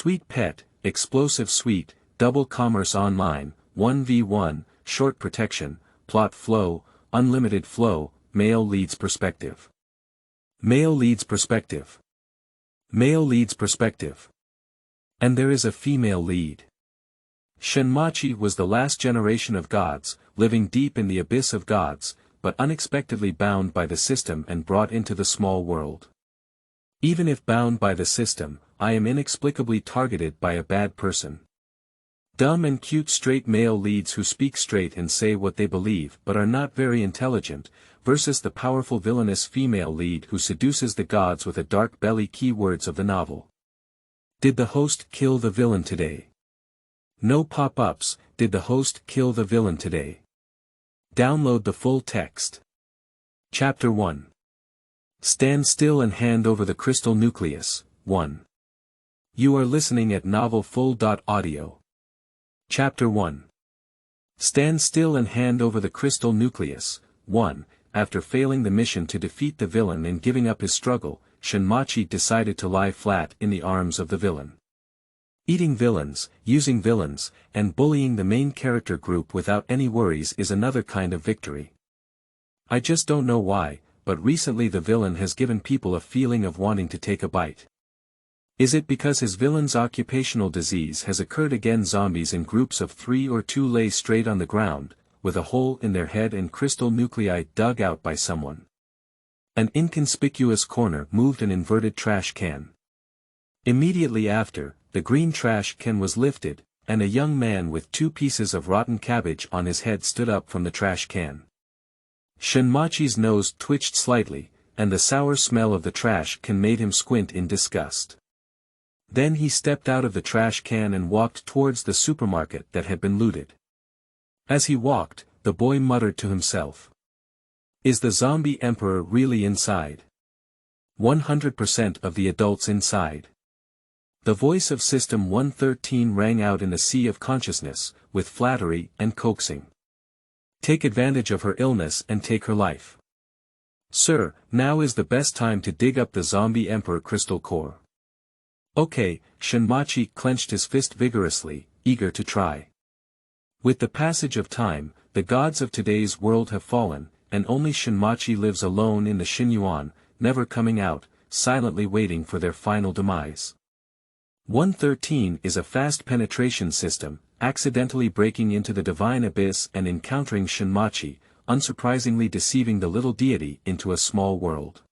Sweet Pet, Explosive Sweet, Double Commerce Online, 1v1, Short Protection, Plot Flow, Unlimited Flow, Male Leads Perspective. Male Leads Perspective. Male Leads Perspective. And there is a female lead. Shinmachi was the last generation of gods, living deep in the abyss of gods, but unexpectedly bound by the system and brought into the small world. Even if bound by the system, I am inexplicably targeted by a bad person. Dumb and cute straight male leads who speak straight and say what they believe but are not very intelligent, versus the powerful villainous female lead who seduces the gods with a dark belly. Keywords of the novel. Did the host kill the villain today? No pop-ups. Did the host kill the villain today? Download the full text. Chapter 1. Stand still and hand over the crystal nucleus. 1. You are listening at novelfull.audio. Chapter 1. Stand still and hand over the crystal nucleus. 1. After failing the mission to defeat the villain and giving up his struggle, Shinmachi decided to lie flat in the arms of the villain. Eating villains, using villains, and bullying the main character group without any worries is another kind of victory. I just don't know why, but recently the villain has given people a feeling of wanting to take a bite. Is it because his villain's occupational disease has occurred again? Zombies in groups of 3 or 2 lay straight on the ground, with a hole in their head and crystal nuclei dug out by someone. An inconspicuous corner moved an inverted trash can. Immediately after, the green trash can was lifted, and a young man with 2 pieces of rotten cabbage on his head stood up from the trash can. Shinmachi's nose twitched slightly, and the sour smell of the trash can made him squint in disgust. Then he stepped out of the trash can and walked towards the supermarket that had been looted. As he walked, the boy muttered to himself. Is the zombie emperor really inside? 100% of the adults inside. The voice of System 113 rang out in a sea of consciousness, with flattery and coaxing. Take advantage of her illness and take her life. Sir, now is the best time to dig up the zombie emperor crystal core. Okay, Shinmachi clenched his fist vigorously, eager to try. With the passage of time, the gods of today's world have fallen, and only Shinmachi lives alone in the Shinyuan, never coming out, silently waiting for their final demise. 113 is a fast penetration system, accidentally breaking into the divine abyss and encountering Shinmachi, unsurprisingly deceiving the little deity into a small world.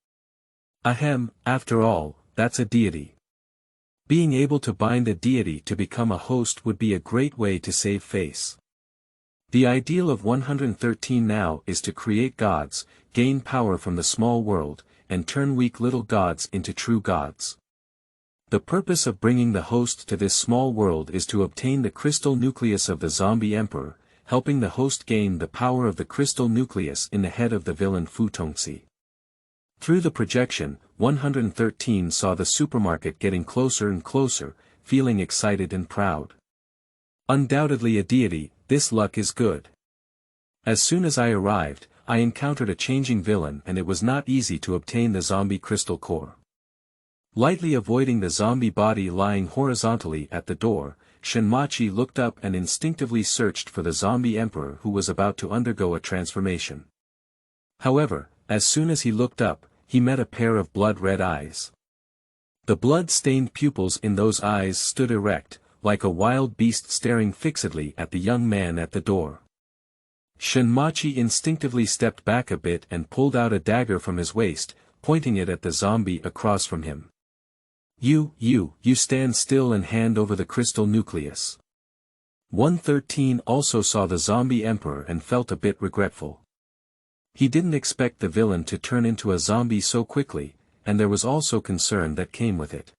Ahem, after all, that's a deity. Being able to bind a deity to become a host would be a great way to save face. The ideal of 113 now is to create gods, gain power from the small world, and turn weak little gods into true gods. The purpose of bringing the host to this small world is to obtain the crystal nucleus of the zombie emperor, helping the host gain the power of the crystal nucleus in the head of the villain Futongzi. Through the projection, 113 saw the supermarket getting closer and closer, feeling excited and proud. Undoubtedly a deity, this luck is good. As soon as I arrived, I encountered a changing villain and it was not easy to obtain the zombie crystal core. Lightly avoiding the zombie body lying horizontally at the door, Shinmachi looked up and instinctively searched for the zombie emperor who was about to undergo a transformation. However, as soon as he looked up, he met a pair of blood-red eyes. The blood-stained pupils in those eyes stood erect, like a wild beast staring fixedly at the young man at the door. Shinmachi instinctively stepped back a bit and pulled out a dagger from his waist, pointing it at the zombie across from him. You stand still and hand over the crystal nucleus. 113 also saw the zombie emperor and felt a bit regretful. He didn't expect the villain to turn into a zombie so quickly, and there was also concern that came with it.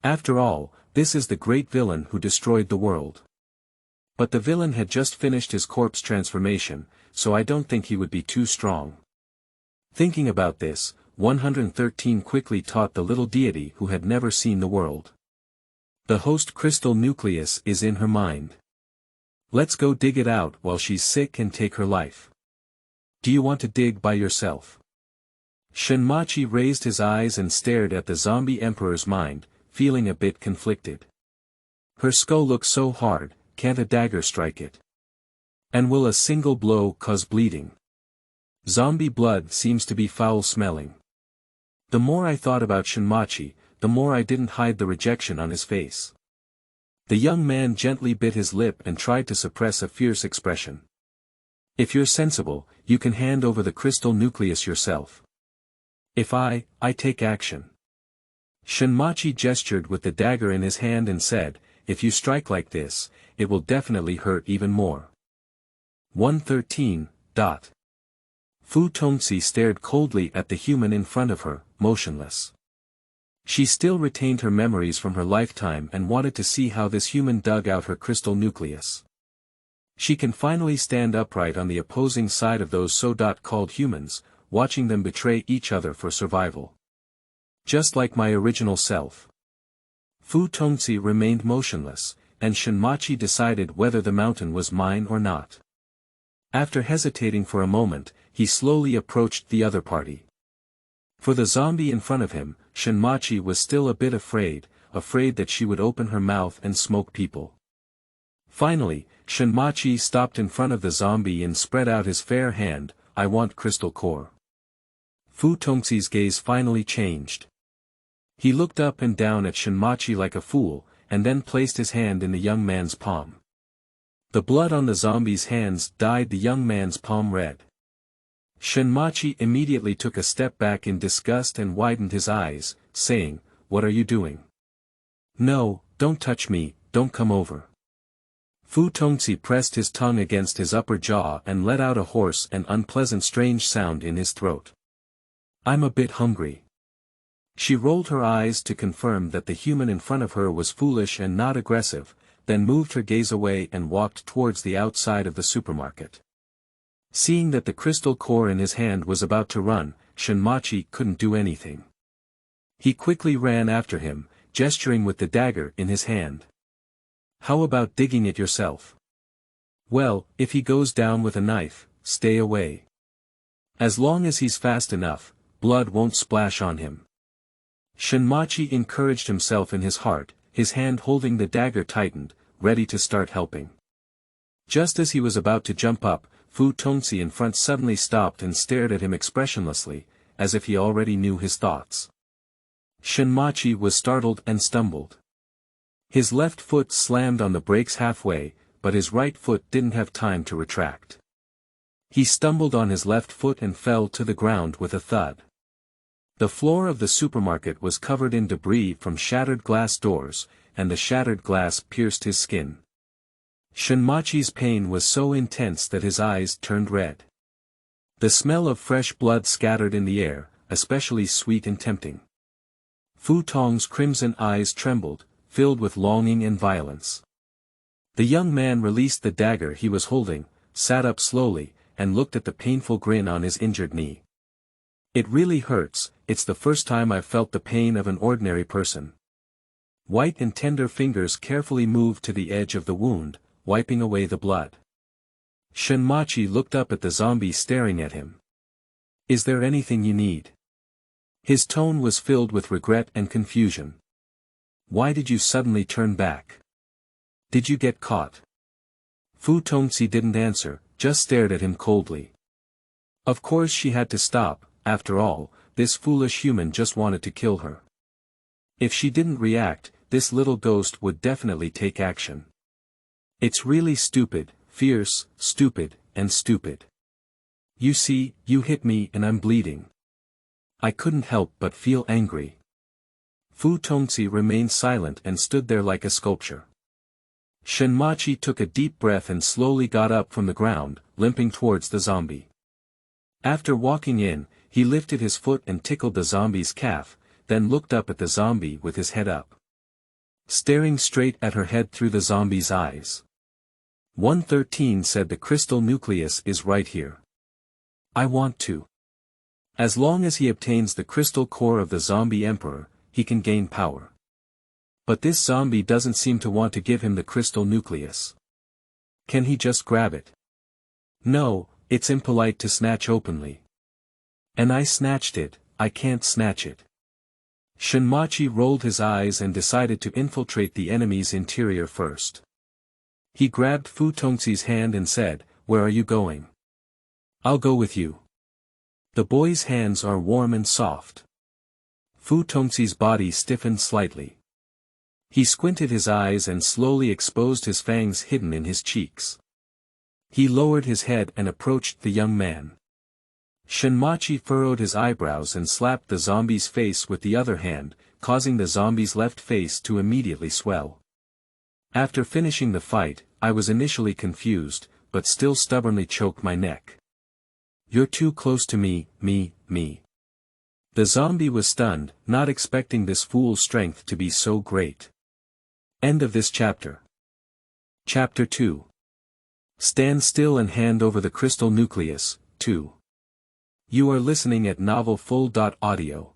After all, this is the great villain who destroyed the world. But the villain had just finished his corpse transformation, so I don't think he would be too strong. Thinking about this, 113 quickly taught the little deity who had never seen the world. The host crystal nucleus is in her mind. Let's go dig it out while she's sick and take her life. Do you want to dig by yourself? Shinmachi raised his eyes and stared at the zombie emperor's mind, feeling a bit conflicted. Her skull looks so hard, can't a dagger strike it? And will a single blow cause bleeding? Zombie blood seems to be foul-smelling. The more I thought about Shinmachi, the more I didn't hide the rejection on his face. The young man gently bit his lip and tried to suppress a fierce expression. If you're sensible, you can hand over the crystal nucleus yourself. If I take action. Shinmachi gestured with the dagger in his hand and said, if you strike like this, it will definitely hurt even more. 113. Fu Tongxi stared coldly at the human in front of her, motionless. She still retained her memories from her lifetime and wanted to see how this human dug out her crystal nucleus. She can finally stand upright on the opposing side of those so-called humans, watching them betray each other for survival. Just like my original self. Fu Tongxi remained motionless, and Shinmachi decided whether the mountain was mine or not. After hesitating for a moment, he slowly approached the other party. For the zombie in front of him, Shinmachi was still a bit afraid that she would open her mouth and smoke people. Finally, Shinmachi stopped in front of the zombie and spread out his fair hand. I want crystal core. Fu Tongxi's gaze finally changed. He looked up and down at Shinmachi like a fool, and then placed his hand in the young man's palm. The blood on the zombie's hands dyed the young man's palm red. Shinmachi immediately took a step back in disgust and widened his eyes, saying, "What are you doing? No, don't touch me, don't come over." Fu Tongxi pressed his tongue against his upper jaw and let out a hoarse and unpleasant strange sound in his throat. "I'm a bit hungry." She rolled her eyes to confirm that the human in front of her was foolish and not aggressive, then moved her gaze away and walked towards the outside of the supermarket. Seeing that the crystal core in his hand was about to run, Shinmachi couldn't do anything. He quickly ran after him, gesturing with the dagger in his hand. "How about digging it yourself?" "Well, if he goes down with a knife, stay away. As long as he's fast enough, blood won't splash on him." Shinmachi encouraged himself in his heart, his hand holding the dagger tightened, ready to start helping. Just as he was about to jump up, Fu Tongxi in front suddenly stopped and stared at him expressionlessly, as if he already knew his thoughts. Shinmachi was startled and stumbled. His left foot slammed on the brakes halfway, but his right foot didn't have time to retract. He stumbled on his left foot and fell to the ground with a thud. The floor of the supermarket was covered in debris from shattered glass doors, and the shattered glass pierced his skin. Shinmachi's pain was so intense that his eyes turned red. The smell of fresh blood scattered in the air, especially sweet and tempting. Fu Tong's crimson eyes trembled, filled with longing and violence. The young man released the dagger he was holding, sat up slowly, and looked at the painful grin on his injured knee. "It really hurts, it's the first time I've felt the pain of an ordinary person." White and tender fingers carefully moved to the edge of the wound, wiping away the blood. Shinmachi looked up at the zombie staring at him. "Is there anything you need?" His tone was filled with regret and confusion. "Why did you suddenly turn back? Did you get caught?" Fu Tongxi didn't answer, just stared at him coldly. Of course she had to stop, after all, this foolish human just wanted to kill her. If she didn't react, this little ghost would definitely take action. "It's really stupid, fierce, stupid, and stupid. You see, you hit me and I'm bleeding. I couldn't help but feel angry." Fu Tongxi remained silent and stood there like a sculpture. Shinmachi took a deep breath and slowly got up from the ground, limping towards the zombie. After walking in, he lifted his foot and tickled the zombie's calf, then looked up at the zombie with his head up, staring straight at her head through the zombie's eyes. 113 said the crystal nucleus is right here. I want to. As long as he obtains the crystal core of the zombie emperor, he can gain power. But this zombie doesn't seem to want to give him the crystal nucleus. Can he just grab it? No, it's impolite to snatch openly. And I snatched it, I can't snatch it. Shinmachi rolled his eyes and decided to infiltrate the enemy's interior first. He grabbed Fu Tongxi's hand and said, "Where are you going?" "I'll go with you." The boy's hands are warm and soft. Fu Tongxi's body stiffened slightly. He squinted his eyes and slowly exposed his fangs hidden in his cheeks. He lowered his head and approached the young man. Shinmachi furrowed his eyebrows and slapped the zombie's face with the other hand, causing the zombie's left face to immediately swell. After finishing the fight, I was initially confused, but still stubbornly choked my neck. "You're too close to me. The zombie was stunned, not expecting this fool's strength to be so great. End of this chapter. Chapter 2. Stand still and hand over the crystal nucleus, 2. You are listening at novelfull.audio.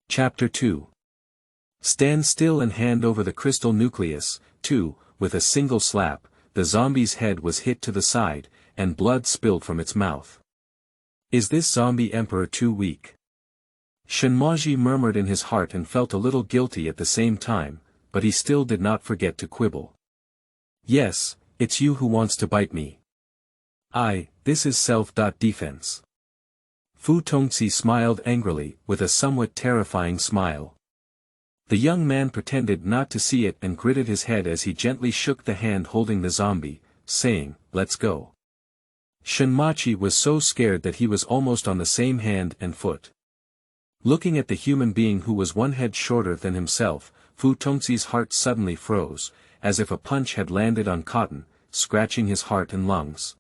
Chapter 2. Stand still and hand over the crystal nucleus, 2. With a single slap, the zombie's head was hit to the side, and blood spilled from its mouth. Is this zombie emperor too weak? Shinmaji murmured in his heart and felt a little guilty at the same time, but he still did not forget to quibble. "Yes, it's you who wants to bite me. This is self-defense. Fu Tongxi smiled angrily, with a somewhat terrifying smile. The young man pretended not to see it and gritted his head as he gently shook the hand holding the zombie, saying, "Let's go." Shinmachi was so scared that he was almost on the same hand and foot. Looking at the human being who was one head shorter than himself, Fu Tongxi's heart suddenly froze, as if a punch had landed on cotton, scratching his heart and lungs.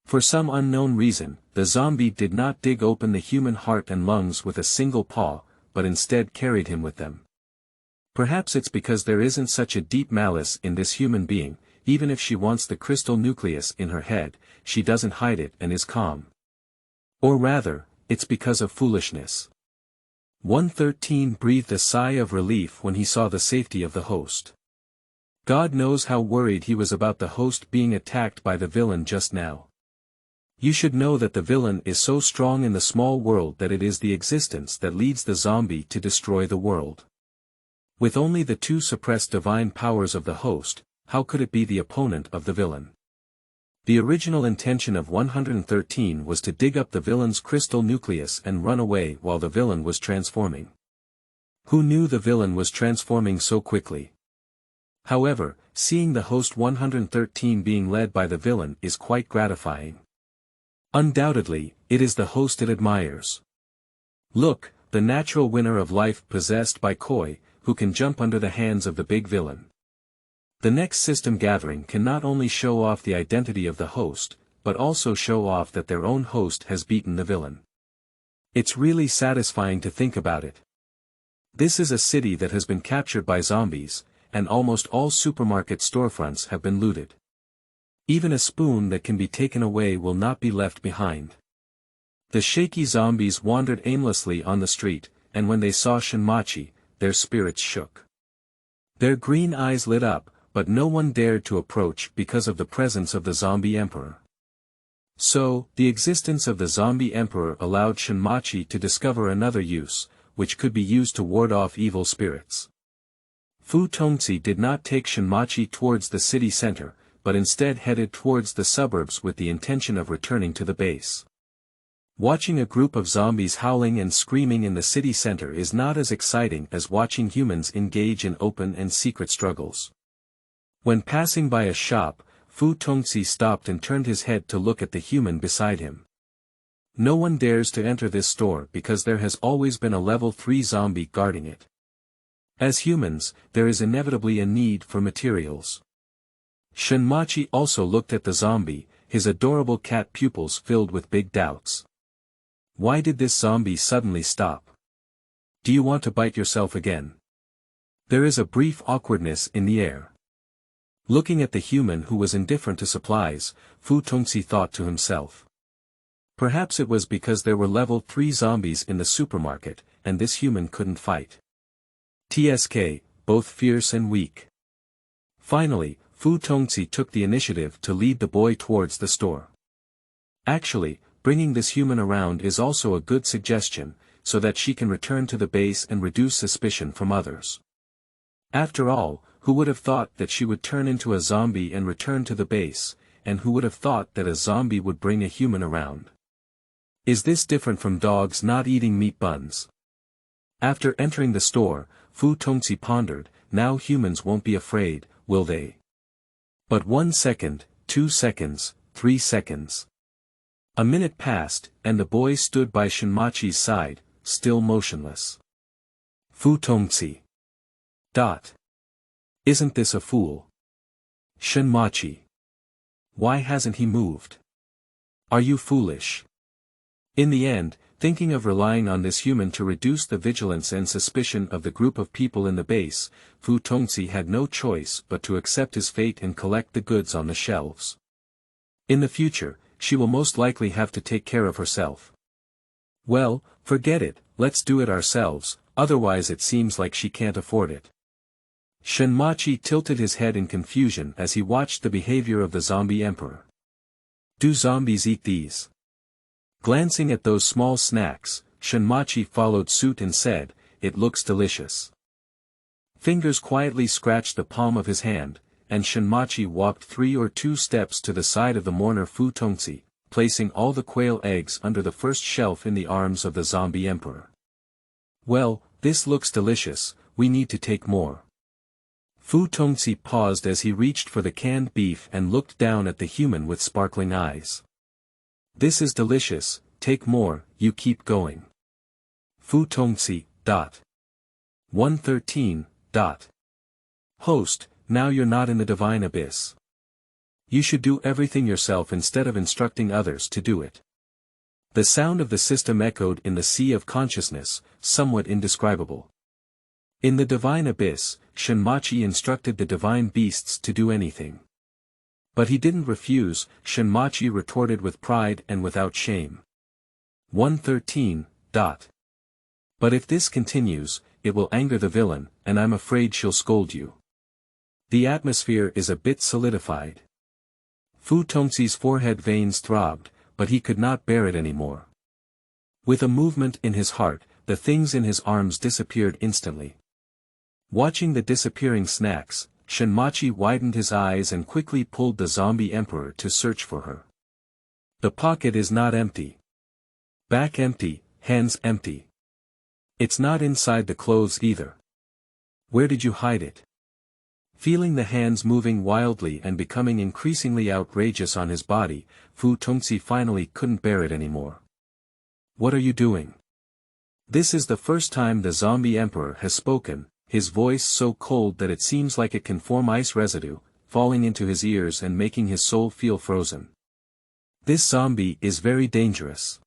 For some unknown reason, the zombie did not dig open the human heart and lungs with a single paw, but instead carried him with them. Perhaps it's because there isn't such a deep malice in this human being, even if she wants the crystal nucleus in her head, she doesn't hide it and is calm. Or rather, it's because of foolishness. 113 breathed a sigh of relief when he saw the safety of the host. God knows how worried he was about the host being attacked by the villain just now. You should know that the villain is so strong in the small world that it is the existence that leads the zombie to destroy the world. With only the two suppressed divine powers of the host, how could it be the opponent of the villain? The original intention of 113 was to dig up the villain's crystal nucleus and run away while the villain was transforming. Who knew the villain was transforming so quickly? However, seeing the host 113 being led by the villain is quite gratifying. Undoubtedly, it is the host it admires. Look, the natural winner of life possessed by Koi, who can jump under the hands of the big villain. The next system gathering can not only show off the identity of the host, but also show off that their own host has beaten the villain. It's really satisfying to think about it. This is a city that has been captured by zombies, and almost all supermarket storefronts have been looted. Even a spoon that can be taken away will not be left behind. The shaky zombies wandered aimlessly on the street, and when they saw Shinmachi, their spirits shook. Their green eyes lit up, but no one dared to approach because of the presence of the zombie emperor. So, the existence of the zombie emperor allowed Shinmachi to discover another use, which could be used to ward off evil spirits. Fu Tongxi did not take Shinmachi towards the city center, but instead headed towards the suburbs with the intention of returning to the base. Watching a group of zombies howling and screaming in the city center is not as exciting as watching humans engage in open and secret struggles. When passing by a shop, Fu Tongxi stopped and turned his head to look at the human beside him. No one dares to enter this store because there has always been a level 3 zombie guarding it. As humans, there is inevitably a need for materials. Shinmachi also looked at the zombie, his adorable cat pupils filled with big doubts. Why did this zombie suddenly stop? Do you want to bite yourself again? There is a brief awkwardness in the air. Looking at the human who was indifferent to supplies, Fu Tongxi thought to himself. Perhaps it was because there were level 3 zombies in the supermarket, and this human couldn't fight. TSK, both fierce and weak. Finally, Fu Tongxi took the initiative to lead the boy towards the store. Actually, bringing this human around is also a good suggestion, so that she can return to the base and reduce suspicion from others. After all, who would have thought that she would turn into a zombie and return to the base, and who would have thought that a zombie would bring a human around? Is this different from dogs not eating meat buns? After entering the store, Fu Tongci pondered, now humans won't be afraid, will they? But 1 second, 2 seconds, 3 seconds. A minute passed, and the boy stood by Shinmachi's side, still motionless. Fu Tongci. Isn't this a fool? Shinmachi. Why hasn't he moved? Are you foolish? In the end, thinking of relying on this human to reduce the vigilance and suspicion of the group of people in the base, Fu Tongci had no choice but to accept his fate and collect the goods on the shelves. In the future, she will most likely have to take care of herself. Well, forget it, let's do it ourselves, otherwise it seems like she can't afford it. Shinmachi tilted his head in confusion as he watched the behavior of the zombie emperor. Do zombies eat these? Glancing at those small snacks, Shinmachi followed suit and said, it looks delicious. Fingers quietly scratched the palm of his hand, and Shinmachi walked 3 or 2 steps to the side of the mourner Fu Tongci, placing all the quail eggs under the first shelf in the arms of the zombie emperor. Well, this looks delicious, we need to take more. Fu Tongci paused as he reached for the canned beef and looked down at the human with sparkling eyes. This is delicious, take more, you keep going. Fu Tongci. 113. Host, now you're not in the divine abyss. You should do everything yourself instead of instructing others to do it. The sound of the system echoed in the sea of consciousness, somewhat indescribable. In the divine abyss, Shinmachi instructed the divine beasts to do anything. But he didn't refuse, Shinmachi retorted with pride and without shame. 113. But if this continues, it will anger the villain, and I'm afraid she'll scold you. The atmosphere is a bit solidified. Fu Tongci's forehead veins throbbed, but he could not bear it anymore. With a movement in his heart, the things in his arms disappeared instantly. Watching the disappearing snacks, Shinmachi widened his eyes and quickly pulled the zombie emperor to search for her. The pocket is not empty. Back empty, hands empty. It's not inside the clothes either. Where did you hide it? Feeling the hands moving wildly and becoming increasingly outrageous on his body, Fu Tongci finally couldn't bear it anymore. What are you doing? This is the first time the zombie emperor has spoken, his voice so cold that it seems like it can form ice residue, falling into his ears and making his soul feel frozen. This zombie is very dangerous.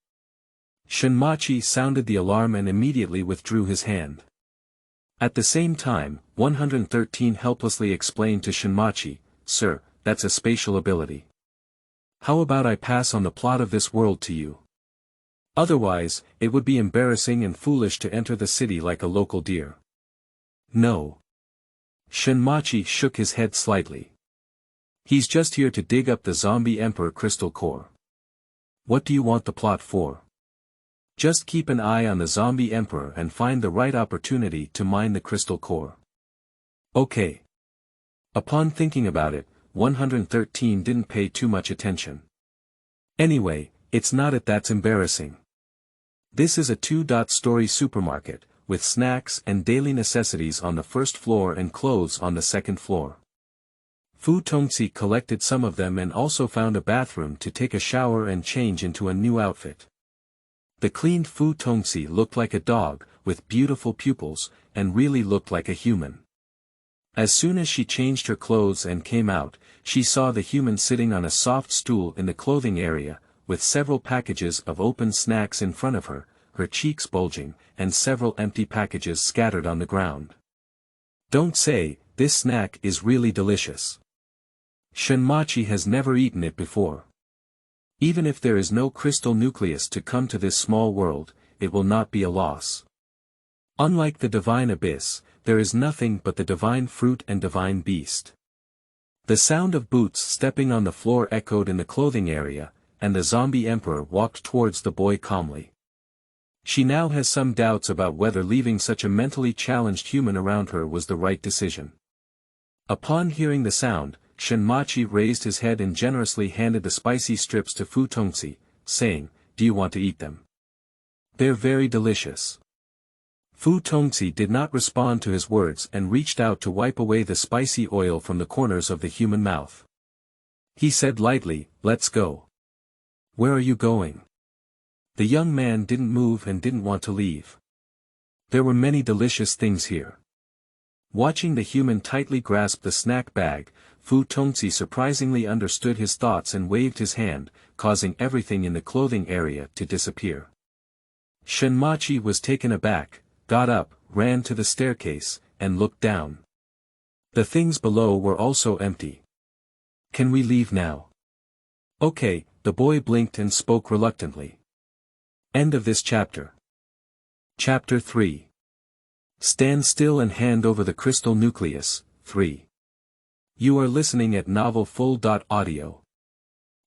Shinmachi sounded the alarm and immediately withdrew his hand. At the same time, 113 helplessly explained to Shinmachi, Sir, that's a spatial ability. How about I pass on the plot of this world to you? Otherwise, it would be embarrassing and foolish to enter the city like a local deer. No. Shinmachi shook his head slightly. He's just here to dig up the zombie emperor crystal core. What do you want the plot for? Just keep an eye on the zombie emperor and find the right opportunity to mine the crystal core. Okay. Upon thinking about it, 113 didn't pay too much attention. Anyway, it's not it that's embarrassing. This is a two-story supermarket, with snacks and daily necessities on the first floor and clothes on the second floor. Fu Tongci collected some of them and also found a bathroom to take a shower and change into a new outfit. The cleaned Fu Tongci looked like a dog, with beautiful pupils, and really looked like a human. As soon as she changed her clothes and came out, she saw the human sitting on a soft stool in the clothing area, with several packages of open snacks in front of her, her cheeks bulging, and several empty packages scattered on the ground. Don't say, this snack is really delicious. Shinmachi has never eaten it before. Even if there is no crystal nucleus to come to this small world, it will not be a loss. Unlike the divine abyss, there is nothing but the divine fruit and divine beast. The sound of boots stepping on the floor echoed in the clothing area, and the zombie emperor walked towards the boy calmly. She now has some doubts about whether leaving such a mentally challenged human around her was the right decision. Upon hearing the sound, Shinmachi raised his head and generously handed the spicy strips to Fu Tongzi, saying, "Do you want to eat them? They're very delicious." Fu Tongzi did not respond to his words and reached out to wipe away the spicy oil from the corners of the human mouth. He said lightly, "Let's go." "Where are you going?" The young man didn't move and didn't want to leave. There were many delicious things here. Watching the human tightly grasp the snack bag, Fu Tongzi surprisingly understood his thoughts and waved his hand, causing everything in the clothing area to disappear. Shinmachi was taken aback, got up, ran to the staircase, and looked down. The things below were also empty. "Can we leave now?" "Okay," the boy blinked and spoke reluctantly. End of this chapter. Chapter 3. Stand still and hand over the crystal nucleus, 3. You are listening at novelfull.audio.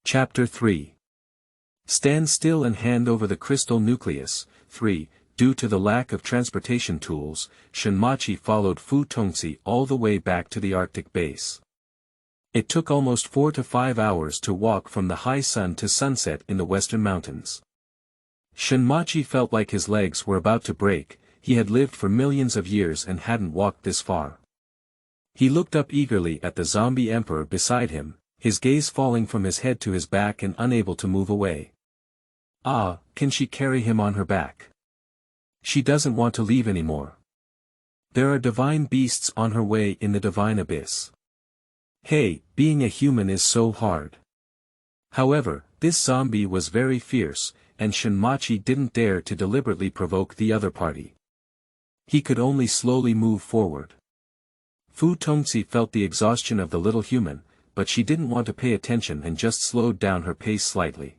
Chapter 3. Stand still and hand over the crystal nucleus, 3. Due to the lack of transportation tools, Shinmachi followed Fu Tongzi all the way back to the Arctic base. It took almost 4 to 5 hours to walk from the high sun to sunset in the western mountains. Shinmachi felt like his legs were about to break. He had lived for millions of years and hadn't walked this far. He looked up eagerly at the zombie emperor beside him, his gaze falling from his head to his back and unable to move away. Ah, can she carry him on her back? She doesn't want to leave anymore. There are divine beasts on her way in the divine abyss. Hey, being a human is so hard. However, this zombie was very fierce, and Shinmachi didn't dare to deliberately provoke the other party. He could only slowly move forward. Fu Tongzi felt the exhaustion of the little human, but she didn't want to pay attention and just slowed down her pace slightly.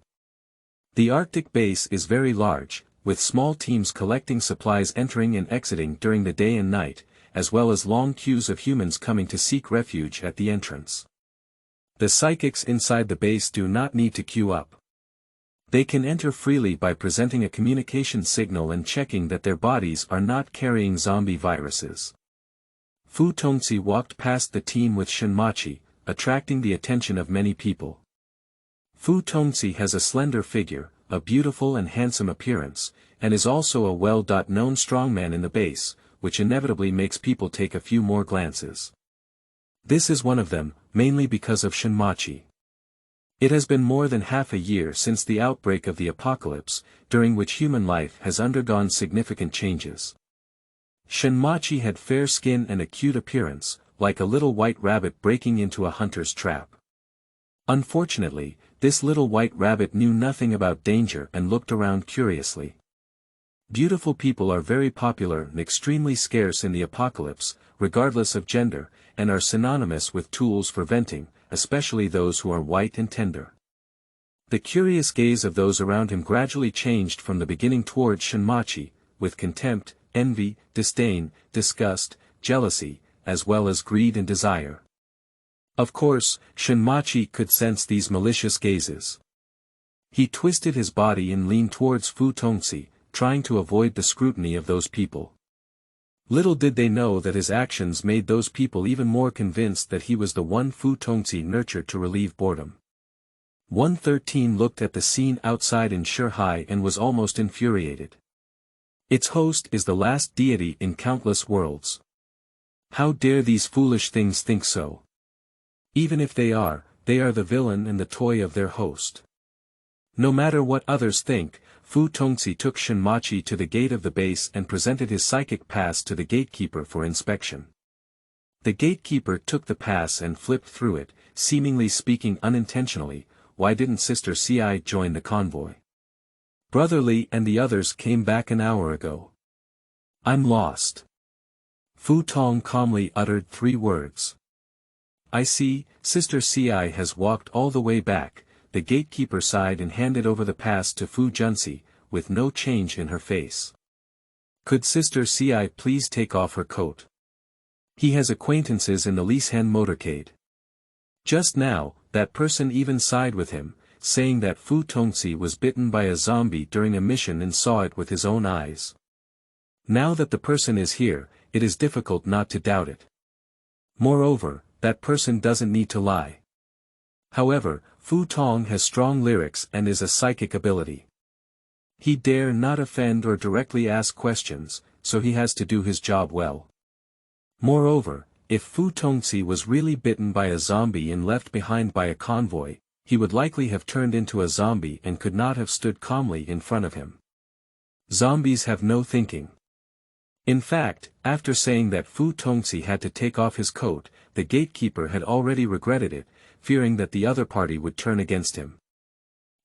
The Arctic base is very large, with small teams collecting supplies entering and exiting during the day and night, as well as long queues of humans coming to seek refuge at the entrance. The psychics inside the base do not need to queue up. They can enter freely by presenting a communication signal and checking that their bodies are not carrying zombie viruses. Fu Tongzi walked past the team with Shinmachi, attracting the attention of many people. Fu Tongzi has a slender figure, a beautiful and handsome appearance, and is also a well-known strongman in the base, which inevitably makes people take a few more glances. This is one of them, mainly because of Shinmachi. It has been more than half a year since the outbreak of the apocalypse, during which human life has undergone significant changes. Shinmachi had fair skin and a cute appearance, like a little white rabbit breaking into a hunter's trap. Unfortunately, this little white rabbit knew nothing about danger and looked around curiously. Beautiful people are very popular and extremely scarce in the apocalypse, regardless of gender, and are synonymous with tools for venting, especially those who are white and tender. The curious gaze of those around him gradually changed from the beginning towards Shinmachi, with contempt, envy, disdain, disgust, jealousy, as well as greed and desire. Of course, Shinmachi could sense these malicious gazes. He twisted his body and leaned towards Fu Tongzi, trying to avoid the scrutiny of those people. Little did they know that his actions made those people even more convinced that he was the one Fu Tongzi nurtured to relieve boredom. 113 looked at the scene outside in Shanghai and was almost infuriated. Its host is the last deity in countless worlds. How dare these foolish things think so? Even if they are the villain and the toy of their host. No matter what others think, Fu Tongzi took Shinmachi to the gate of the base and presented his psychic pass to the gatekeeper for inspection. The gatekeeper took the pass and flipped through it, seemingly speaking unintentionally, "Why didn't Sister Ci join the convoy? Brother Li and the others came back an hour ago. I'm lost." Fu Tong calmly uttered 3 words. "I see, Sister Ci has walked all the way back." The gatekeeper sighed and handed over the pass to Fu Junsi, with no change in her face. "Could Sister Ci please take off her coat? He has acquaintances in the Lisan motorcade." Just now, that person even sighed with him, saying that Fu Tongxi was bitten by a zombie during a mission and saw it with his own eyes. Now that the person is here, it is difficult not to doubt it. Moreover, that person doesn't need to lie. However, Fu Tong has strong lyrics and is a psychic ability. He dare not offend or directly ask questions, so he has to do his job well. Moreover, if Fu Tongxi was really bitten by a zombie and left behind by a convoy, he would likely have turned into a zombie and could not have stood calmly in front of him. Zombies have no thinking. In fact, after saying that Fu Tongxi had to take off his coat, the gatekeeper had already regretted it, fearing that the other party would turn against him.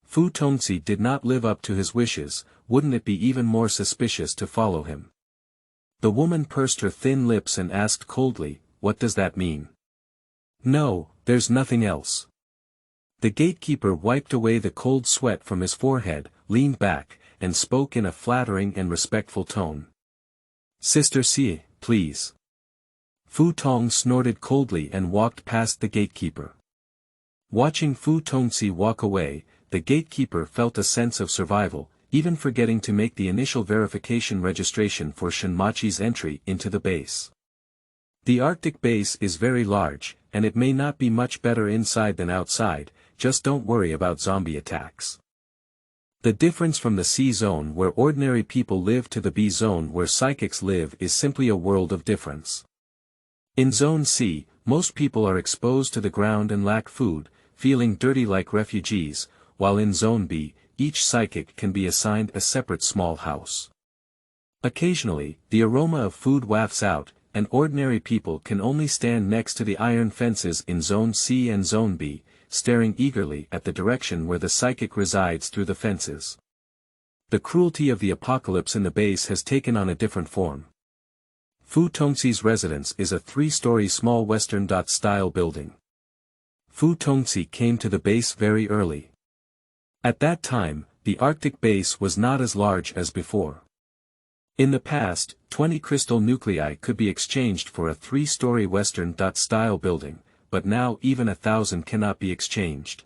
Fu Tongxi did not live up to his wishes, wouldn't it be even more suspicious to follow him? The woman pursed her thin lips and asked coldly, "What does that mean?" "No, there's nothing else." The gatekeeper wiped away the cold sweat from his forehead, leaned back, and spoke in a flattering and respectful tone. "Sister Xie, please." Fu Tong snorted coldly and walked past the gatekeeper. Watching Fu Tongxi walk away, the gatekeeper felt a sense of survival, even forgetting to make the initial verification registration for Shinmachi's entry into the base. The Arctic base is very large, and it may not be much better inside than outside, just don't worry about zombie attacks. The difference from the C zone where ordinary people live to the B zone where psychics live is simply a world of difference. In Zone C, most people are exposed to the ground and lack food, feeling dirty like refugees, while in Zone B, each psychic can be assigned a separate small house. Occasionally, the aroma of food wafts out, and ordinary people can only stand next to the iron fences in Zone C and Zone B, staring eagerly at the direction where the psychic resides through the fences. The cruelty of the apocalypse in the base has taken on a different form. Fu Tongxi's residence is a 3-story small Western-style building. Fu Tongxi came to the base very early. At that time, the Arctic base was not as large as before. In the past, 20 crystal nuclei could be exchanged for a 3-story Western-style building, but now even 1,000 cannot be exchanged.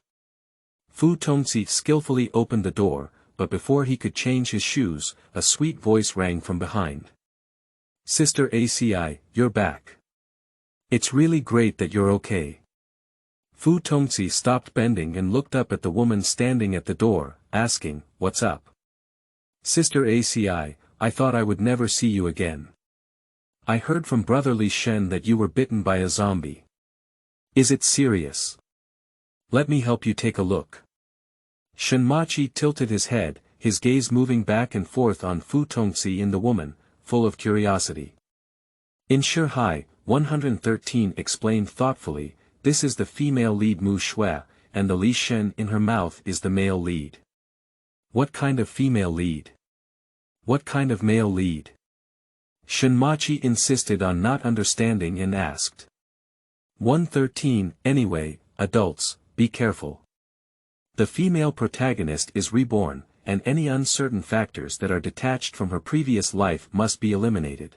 Fu Tongxi skillfully opened the door, but before he could change his shoes, a sweet voice rang from behind. "Sister ACI, you're back. It's really great that you're okay." Fu Tongxi stopped bending and looked up at the woman standing at the door, asking, "What's up?" "Sister ACI, I thought I would never see you again. I heard from Brother Li Shen that you were bitten by a zombie. Is it serious? Let me help you take a look." Shinmachi tilted his head, his gaze moving back and forth on Fu Tongxi and the woman, full of curiosity. In Shihai, 113 explained thoughtfully, "This is the female lead Mu Shui, and the Li Shen in her mouth is the male lead." "What kind of female lead? What kind of male lead?" Shinmachi insisted on not understanding and asked. 113, anyway, adults, be careful. The female protagonist is reborn, and any uncertain factors that are detached from her previous life must be eliminated.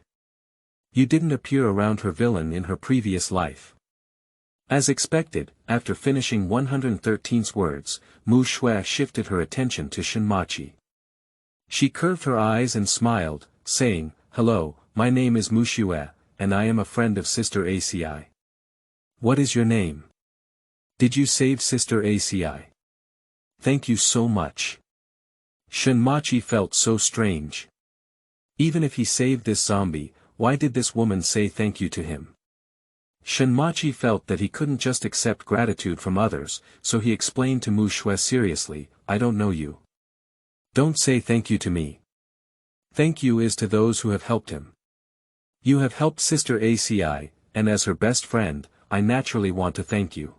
You didn't appear around her villain in her previous life. As expected, after finishing 113's words, Mu Shui shifted her attention to Shinmachi. She curved her eyes and smiled, saying, "Hello, my name is Mu Shui, and I am a friend of Sister ACI. What is your name? Did you save Sister ACI? Thank you so much." Shinmachi felt so strange. Even if he saved this zombie, why did this woman say thank you to him? Shinmachi felt that he couldn't just accept gratitude from others, so he explained to Mu Shui seriously, "I don't know you. Don't say thank you to me. Thank you is to those who have helped him. You have helped Sister ACI, and as her best friend, I naturally want to thank you."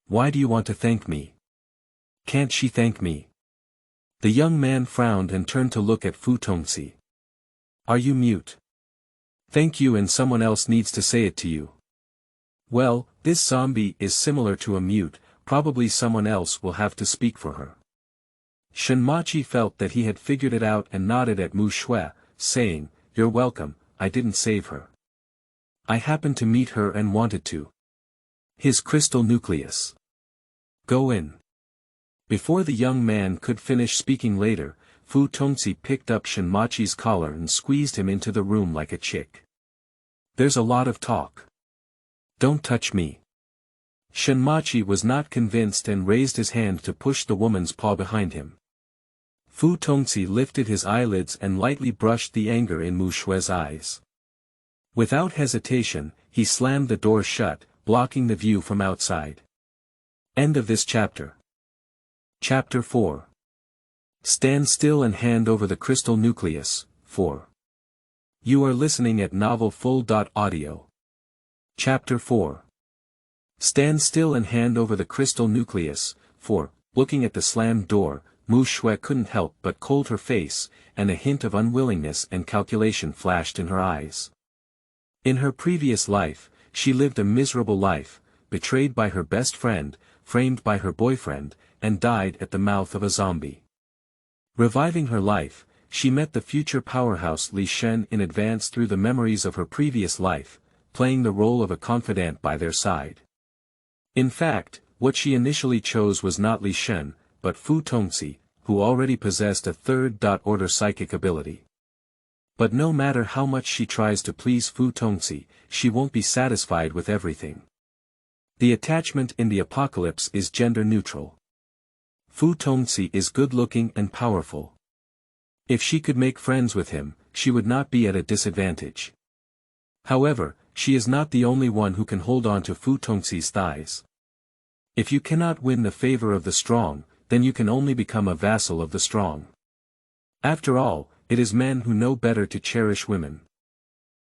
"Why do you want to thank me? Can't she thank me?" The young man frowned and turned to look at Fu Tongxi. "Are you mute? Thank you and someone else needs to say it to you." "Well, this zombie is similar to a mute, probably someone else will have to speak for her." Shinmachi felt that he had figured it out and nodded at Mu Shui, saying, "You're welcome, I didn't save her. I happened to meet her and wanted to." His crystal nucleus. Go in. Before the young man could finish speaking later, Fu Tongzi picked up Shinmachi's collar and squeezed him into the room like a chick. There's a lot of talk. Don't touch me. Shinmachi was not convinced and raised his hand to push the woman's paw behind him. Fu Tongzi lifted his eyelids and lightly brushed the anger in Mu Shue's eyes. Without hesitation, he slammed the door shut, blocking the view from outside. End of this chapter. Chapter 4. Stand still and hand over the crystal nucleus. 4. You are listening at novelfull.audio. Chapter 4. Stand still and hand over the crystal nucleus. 4. Looking at the slammed door, Mu Shue couldn't help but cold her face, and a hint of unwillingness and calculation flashed in her eyes. In her previous life, she lived a miserable life, betrayed by her best friend, framed by her boyfriend, and died at the mouth of a zombie. Reviving her life, she met the future powerhouse Li Shen in advance through the memories of her previous life, playing the role of a confidant by their side. In fact, what she initially chose was not Li Shen, but Fu Tongzi, who already possessed a third-order psychic ability. But no matter how much she tries to please Fu Tongzi, she won't be satisfied with everything. The attachment in the apocalypse is gender-neutral. Fu Tongzi is good-looking and powerful. If she could make friends with him, she would not be at a disadvantage. However, she is not the only one who can hold on to Fu Tongzi's thighs. If you cannot win the favor of the strong, then you can only become a vassal of the strong. After all, it is men who know better to cherish women.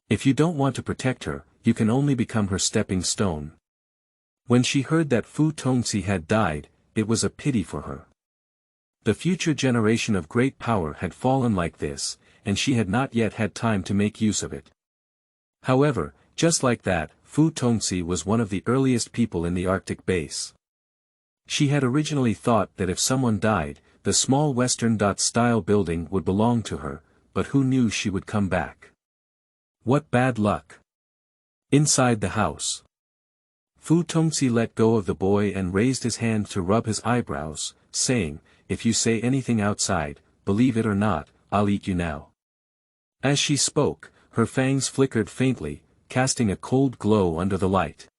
If you don't want to protect her, you can only become her stepping stone. When she heard that Fu Tongzi had died, it was a pity for her. The future generation of great power had fallen like this, and she had not yet had time to make use of it. However, just like that, Fu Tongzi was one of the earliest people in the Arctic base. She had originally thought that if someone died, the small Western-style building would belong to her, but who knew she would come back? What bad luck! Inside the house, Fu Tongzi let go of the boy and raised his hand to rub his eyebrows, saying, "If you say anything outside, believe it or not, I'll eat you now." As she spoke, her fangs flickered faintly, casting a cold glow under the light.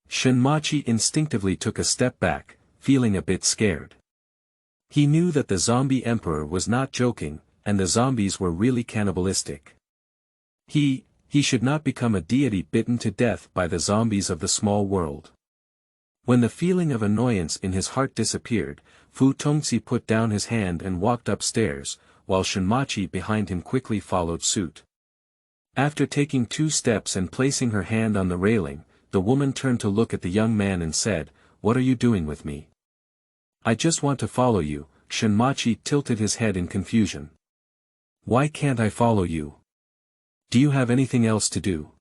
Shinmachi instinctively took a step back, feeling a bit scared. He knew that the zombie emperor was not joking, and the zombies were really cannibalistic. He should not become a deity bitten to death by the zombies of the small world. When the feeling of annoyance in his heart disappeared, Fu Tongzi put down his hand and walked upstairs, while Shinmachi behind him quickly followed suit. After taking 2 steps and placing her hand on the railing, the woman turned to look at the young man and said, "What are you doing with me?" "I just want to follow you." Shinmachi tilted his head in confusion. "Why can't I follow you? Do you have anything else to do?"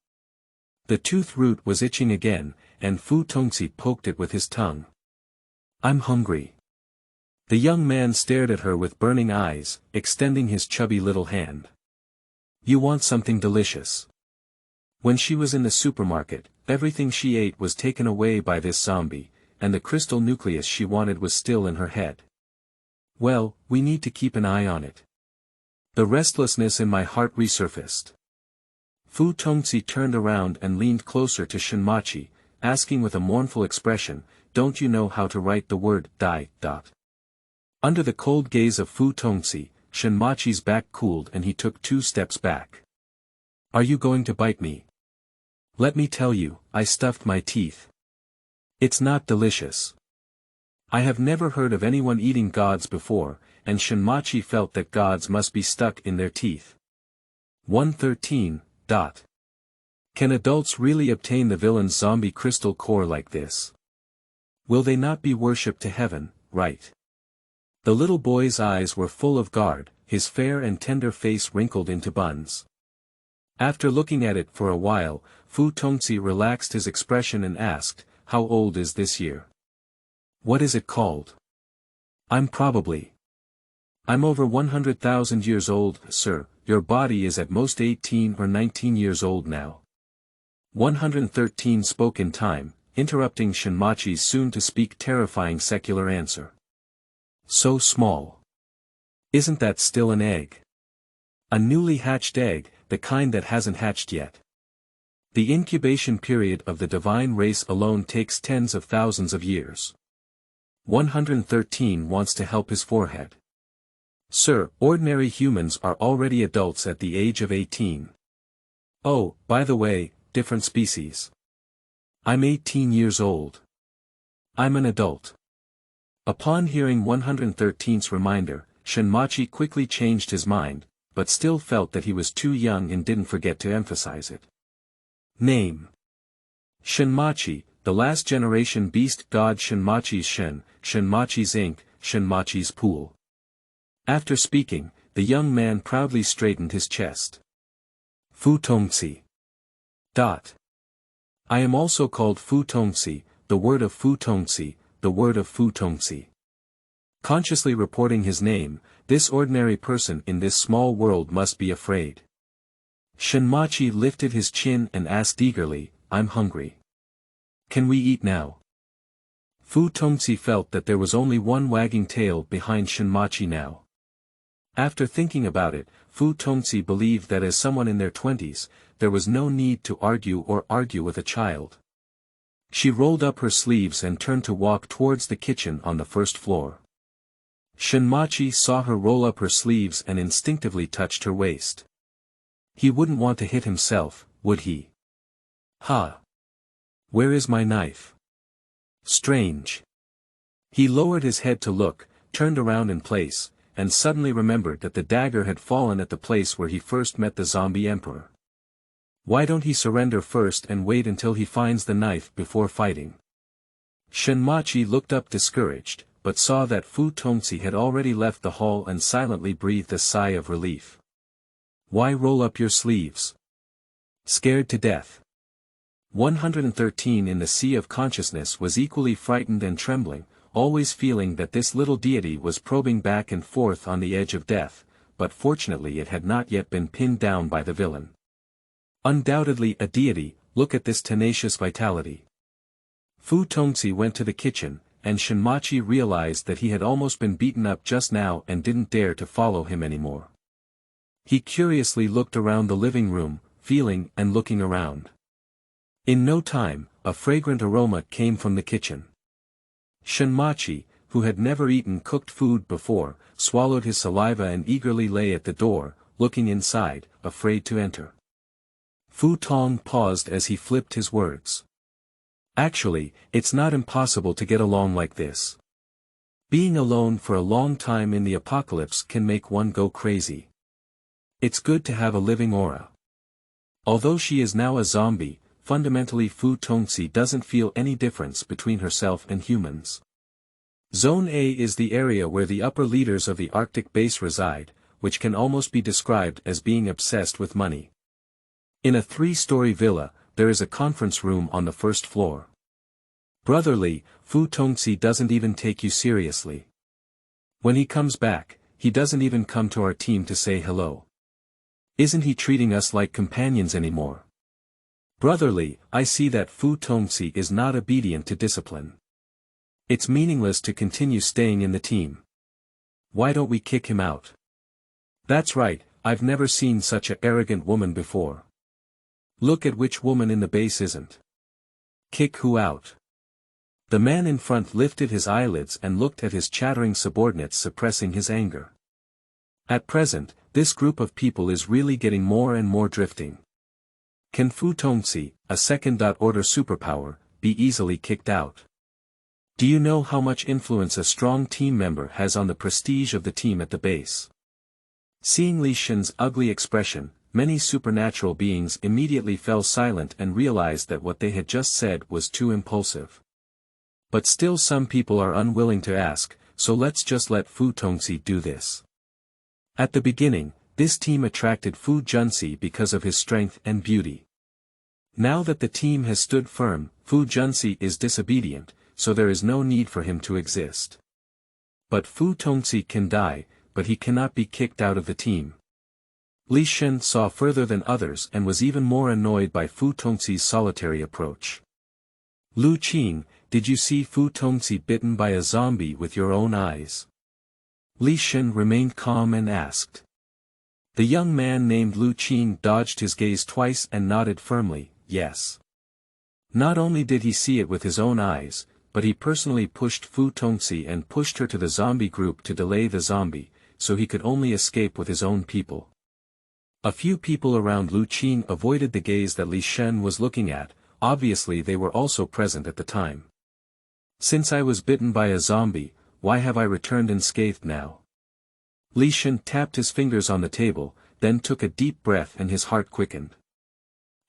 The tooth root was itching again, and Fu Tongzi poked it with his tongue. "I'm hungry." The young man stared at her with burning eyes, extending his chubby little hand. "You want something delicious." When she was in the supermarket, everything she ate was taken away by this zombie, and the crystal nucleus she wanted was still in her head. "Well, we need to keep an eye on it." The restlessness in my heart resurfaced. Fu Tongzi turned around and leaned closer to Shinmachi, asking with a mournful expression, "Don't you know how to write the word die?" Under the cold gaze of Fu Tongzi, Shinmachi's back cooled and he took 2 steps back. "Are you going to bite me?" "Let me tell you, I stuffed my teeth. It's not delicious." I have never heard of anyone eating gods before, and Shinmachi felt that gods must be stuck in their teeth. 113. Can adults really obtain the villain's zombie crystal core like this? Will they not be worshipped to heaven, right? The little boy's eyes were full of guard, his fair and tender face wrinkled into buns. After looking at it for a while, Fu Tongzi relaxed his expression and asked, "How old is this year? What is it called?" I'm over 100,000 years old, sir. Your body is at most 18 or 19 years old now." 113 spoke in time, interrupting Shinmachi's soon-to-speak terrifying secular answer. So small. Isn't that still an egg? A newly hatched egg, the kind that hasn't hatched yet. The incubation period of the divine race alone takes tens of thousands of years. 113 wants to help his forehead. Sir, ordinary humans are already adults at the age of 18. Oh, by the way, different species. I'm 18 years old. I'm an adult. Upon hearing 113's reminder, Shinmachi quickly changed his mind, but still felt that he was too young and didn't forget to emphasize it. Name. Shinmachi, the last generation beast god Shinmachi's Shin, Shinmachi's ink, Shinmachi's pool. After speaking, the young man proudly straightened his chest. Futongsi. I am also called Futongsi, the word of Futongsi, the word of Futongsi. Consciously reporting his name, this ordinary person in this small world must be afraid. Shinmachi lifted his chin and asked eagerly, I'm hungry. Can we eat now? Futongsi felt that there was only one wagging tail behind Shinmachi now. After thinking about it, Futongsi believed that as someone in their 20s, there was no need to argue with a child. She rolled up her sleeves and turned to walk towards the kitchen on the first floor. Shinmachi saw her roll up her sleeves and instinctively touched her waist. He wouldn't want to hit himself, would he? Ha! Where is my knife? Strange. He lowered his head to look, turned around in place, and suddenly remembered that the dagger had fallen at the place where he first met the zombie emperor. Why don't he surrender first and wait until he finds the knife before fighting? Shinmachi looked up discouraged, but saw that Futongsi had already left the hall and silently breathed a sigh of relief. Why roll up your sleeves? Scared to death. 113 in the sea of consciousness was equally frightened and trembling, always feeling that this little deity was probing back and forth on the edge of death, but fortunately it had not yet been pinned down by the villain. Undoubtedly a deity, look at this tenacious vitality. Futongsi went to the kitchen, and Shinmachi realized that he had almost been beaten up just now and didn't dare to follow him anymore. He curiously looked around the living room, feeling and looking around. In no time, a fragrant aroma came from the kitchen. Shinmachi, who had never eaten cooked food before, swallowed his saliva and eagerly lay at the door, looking inside, afraid to enter. Futong paused as he flipped his words. Actually, it's not impossible to get along like this. Being alone for a long time in the apocalypse can make one go crazy. It's good to have a living aura. Although she is now a zombie, fundamentally Futongsi doesn't feel any difference between herself and humans. Zone A is the area where the upper leaders of the Arctic base reside, which can almost be described as being obsessed with money. In a 3-story villa, there is a conference room on the first floor. Brotherly, Futongsi doesn't even take you seriously. When he comes back, he doesn't even come to our team to say hello. Isn't he treating us like companions anymore? Brotherly, I see that Futongsi is not obedient to discipline. It's meaningless to continue staying in the team. Why don't we kick him out? That's right, I've never seen such an arrogant woman before. Look at which woman in the base isn't. Kick who out? The man in front lifted his eyelids and looked at his chattering subordinates, suppressing his anger. At present, this group of people is really getting more and more drifting. Can Futongsi, a second-order superpower, be easily kicked out? Do you know how much influence a strong team member has on the prestige of the team at the base? Seeing Li Shen's ugly expression, many supernatural beings immediately fell silent and realized that what they had just said was too impulsive. But still some people are unwilling to ask, so let's just let Futongsi do this. At the beginning, this team attracted Fu Junsi because of his strength and beauty. Now that the team has stood firm, Fu Junsi is disobedient, so there is no need for him to exist. But Futongsi can die, but he cannot be kicked out of the team. Li Shen saw further than others and was even more annoyed by Futongsi's solitary approach. Lu Qing, did you see Futongsi bitten by a zombie with your own eyes? Li Shen remained calm and asked. The young man named Lu Qing dodged his gaze twice and nodded firmly, yes. Not only did he see it with his own eyes, but he personally pushed Fu Tongci and pushed her to the zombie group to delay the zombie, so he could only escape with his own people. A few people around Lu Qing avoided the gaze that Li Shen was looking at, obviously they were also present at the time. Since I was bitten by a zombie, why have I returned unscathed now? Li Shen tapped his fingers on the table, then took a deep breath and his heart quickened.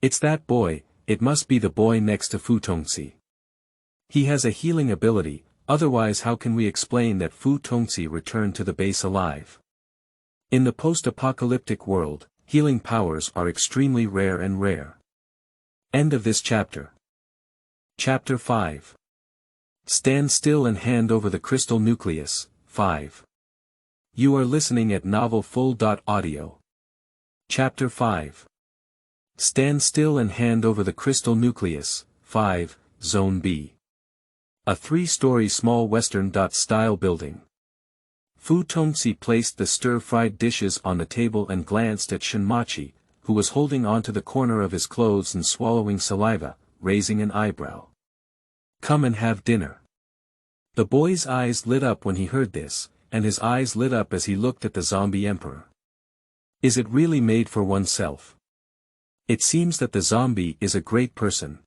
It's that boy, it must be the boy next to Fu Tongci. He has a healing ability, otherwise how can we explain that Fu Tongci returned to the base alive? In the post-apocalyptic world, healing powers are extremely rare and rare. End of this chapter. Chapter 5. Stand still and hand over the crystal nucleus, 5. You are listening at novelfull.audio. Chapter 5. Stand still and hand over the crystal nucleus, 5, Zone B. A 3-story small Western-style building. Fu Tongci placed the stir-fried dishes on the table and glanced at Shinmachi, who was holding onto the corner of his clothes and swallowing saliva, raising an eyebrow. Come and have dinner. The boy's eyes lit up when he heard this, and his eyes lit up as he looked at the zombie emperor. Is it really made for oneself? It seems that the zombie is a great person.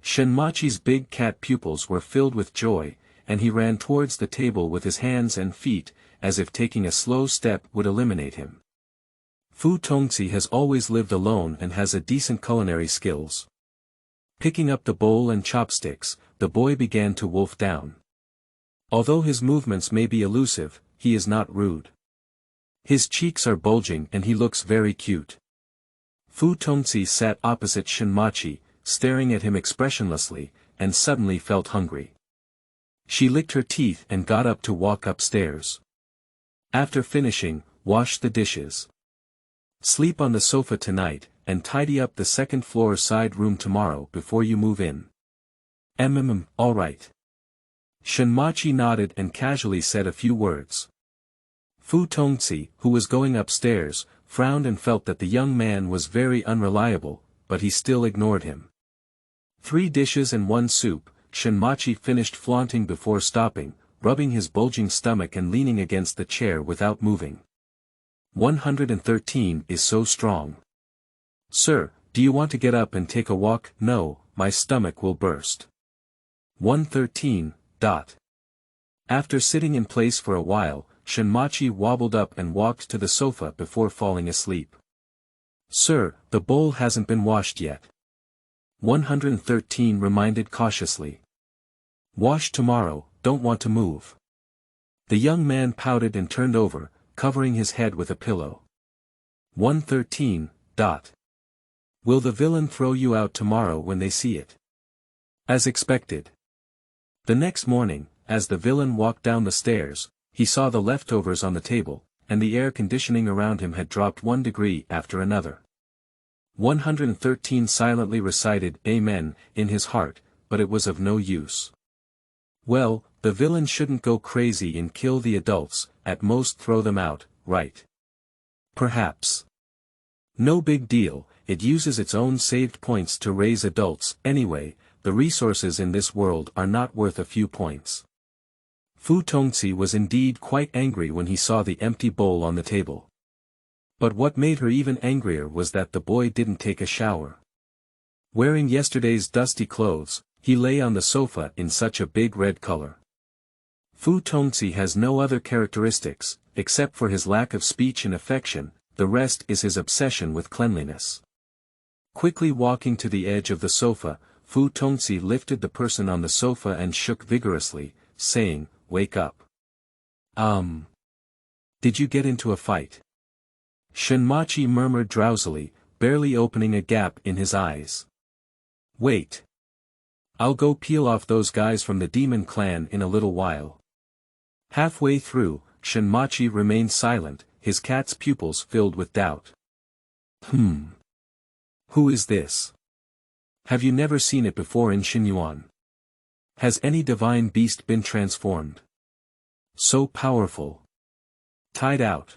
Shinmachi's big cat pupils were filled with joy, and he ran towards the table with his hands and feet, as if taking a slow step would eliminate him. Fu Tongci has always lived alone and has a decent culinary skills. Picking up the bowl and chopsticks, the boy began to wolf down. Although his movements may be elusive, he is not rude. His cheeks are bulging and he looks very cute. Fu Tongci sat opposite Shinmachi, staring at him expressionlessly, and suddenly felt hungry. She licked her teeth and got up to walk upstairs. After finishing, wash the dishes. Sleep on the sofa tonight, and tidy up the second-floor side room tomorrow before you move in. All right. Shinmachi nodded and casually said a few words. Fu Tongci, who was going upstairs, frowned and felt that the young man was very unreliable, but he still ignored him. 3 dishes and 1 soup, Shinmachi finished flaunting before stopping, rubbing his bulging stomach and leaning against the chair without moving. 113 is so strong. Sir, do you want to get up and take a walk? No, my stomach will burst. 113. After sitting in place for a while, Shinmachi wobbled up and walked to the sofa before falling asleep. Sir, the bowl hasn't been washed yet. 113 reminded cautiously. Wash tomorrow, don't want to move. The young man pouted and turned over, covering his head with a pillow. 113. Will the villain throw you out tomorrow when they see it? As expected. The next morning, as the villain walked down the stairs, he saw the leftovers on the table, and the air conditioning around him had dropped 1 degree after another. 113 silently recited Amen in his heart, but it was of no use. Well, the villain shouldn't go crazy and kill the adults, at most throw them out, right? Perhaps. No big deal, it uses its own saved points to raise adults, anyway, the resources in this world are not worth a few points. Fu Tongci was indeed quite angry when he saw the empty bowl on the table. But what made her even angrier was that the boy didn't take a shower. Wearing yesterday's dusty clothes, he lay on the sofa in such a big red color. Fu Tongci has no other characteristics, except for his lack of speech and affection, the rest is his obsession with cleanliness. Quickly walking to the edge of the sofa, Fu Tongci lifted the person on the sofa and shook vigorously, saying, "Wake up." Did you get into a fight?" Shinmachi murmured drowsily, barely opening a gap in his eyes. "Wait. I'll go peel off those guys from the demon clan in a little while." Halfway through, Shinmachi remained silent, his cat's pupils filled with doubt. Who is this? Have you never seen it before in Xinyuan? Has any divine beast been transformed? So powerful. Tied out.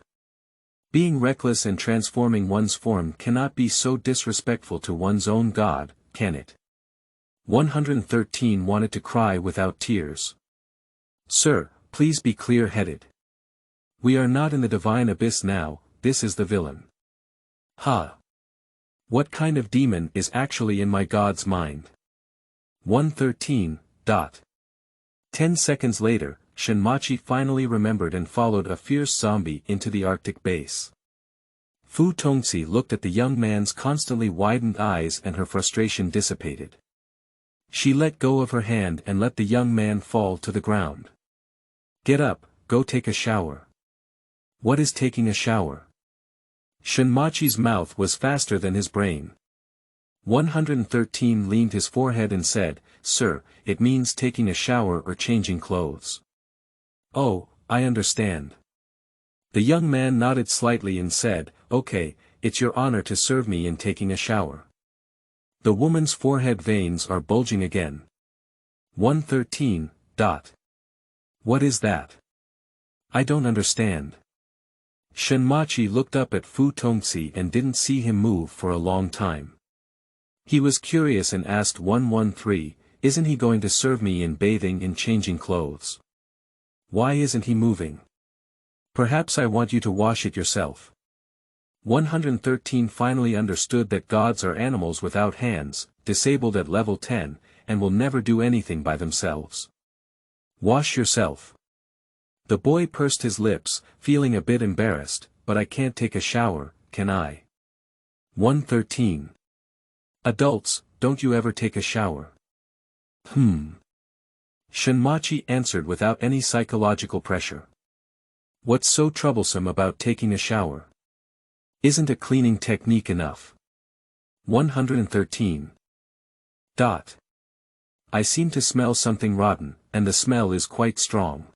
Being reckless and transforming one's form cannot be so disrespectful to one's own God, can it? 113 wanted to cry without tears. Sir, please be clear-headed. We are not in the divine abyss now, this is the villain. Ha! What kind of demon is actually in my God's mind? 113. 10 seconds later, Shinmachi finally remembered and followed a fierce zombie into the Arctic base. Fu Tongxi looked at the young man's constantly widened eyes and her frustration dissipated. She let go of her hand and let the young man fall to the ground. Get up, go take a shower. What is taking a shower? Shinmachi's mouth was faster than his brain. 113 leaned his forehead and said, Sir, it means taking a shower or changing clothes. Oh, I understand. The young man nodded slightly and said, Okay, it's your honor to serve me in taking a shower. The woman's forehead veins are bulging again. 113. What is that? I don't understand. Shinmachi looked up at Fu Tongxi and didn't see him move for a long time. He was curious and asked 113, Isn't he going to serve me in bathing and changing clothes? Why isn't he moving? Perhaps I want you to wash it yourself. 113 finally understood that gods are animals without hands, disabled at level 10, and will never do anything by themselves. Wash yourself. The boy pursed his lips, feeling a bit embarrassed, but I can't take a shower, can I? 113. Adults, don't you ever take a shower? Shinmachi answered without any psychological pressure. What's so troublesome about taking a shower? Isn't a cleaning technique enough? 113. I seem to smell something rotten, and the smell is quite strong.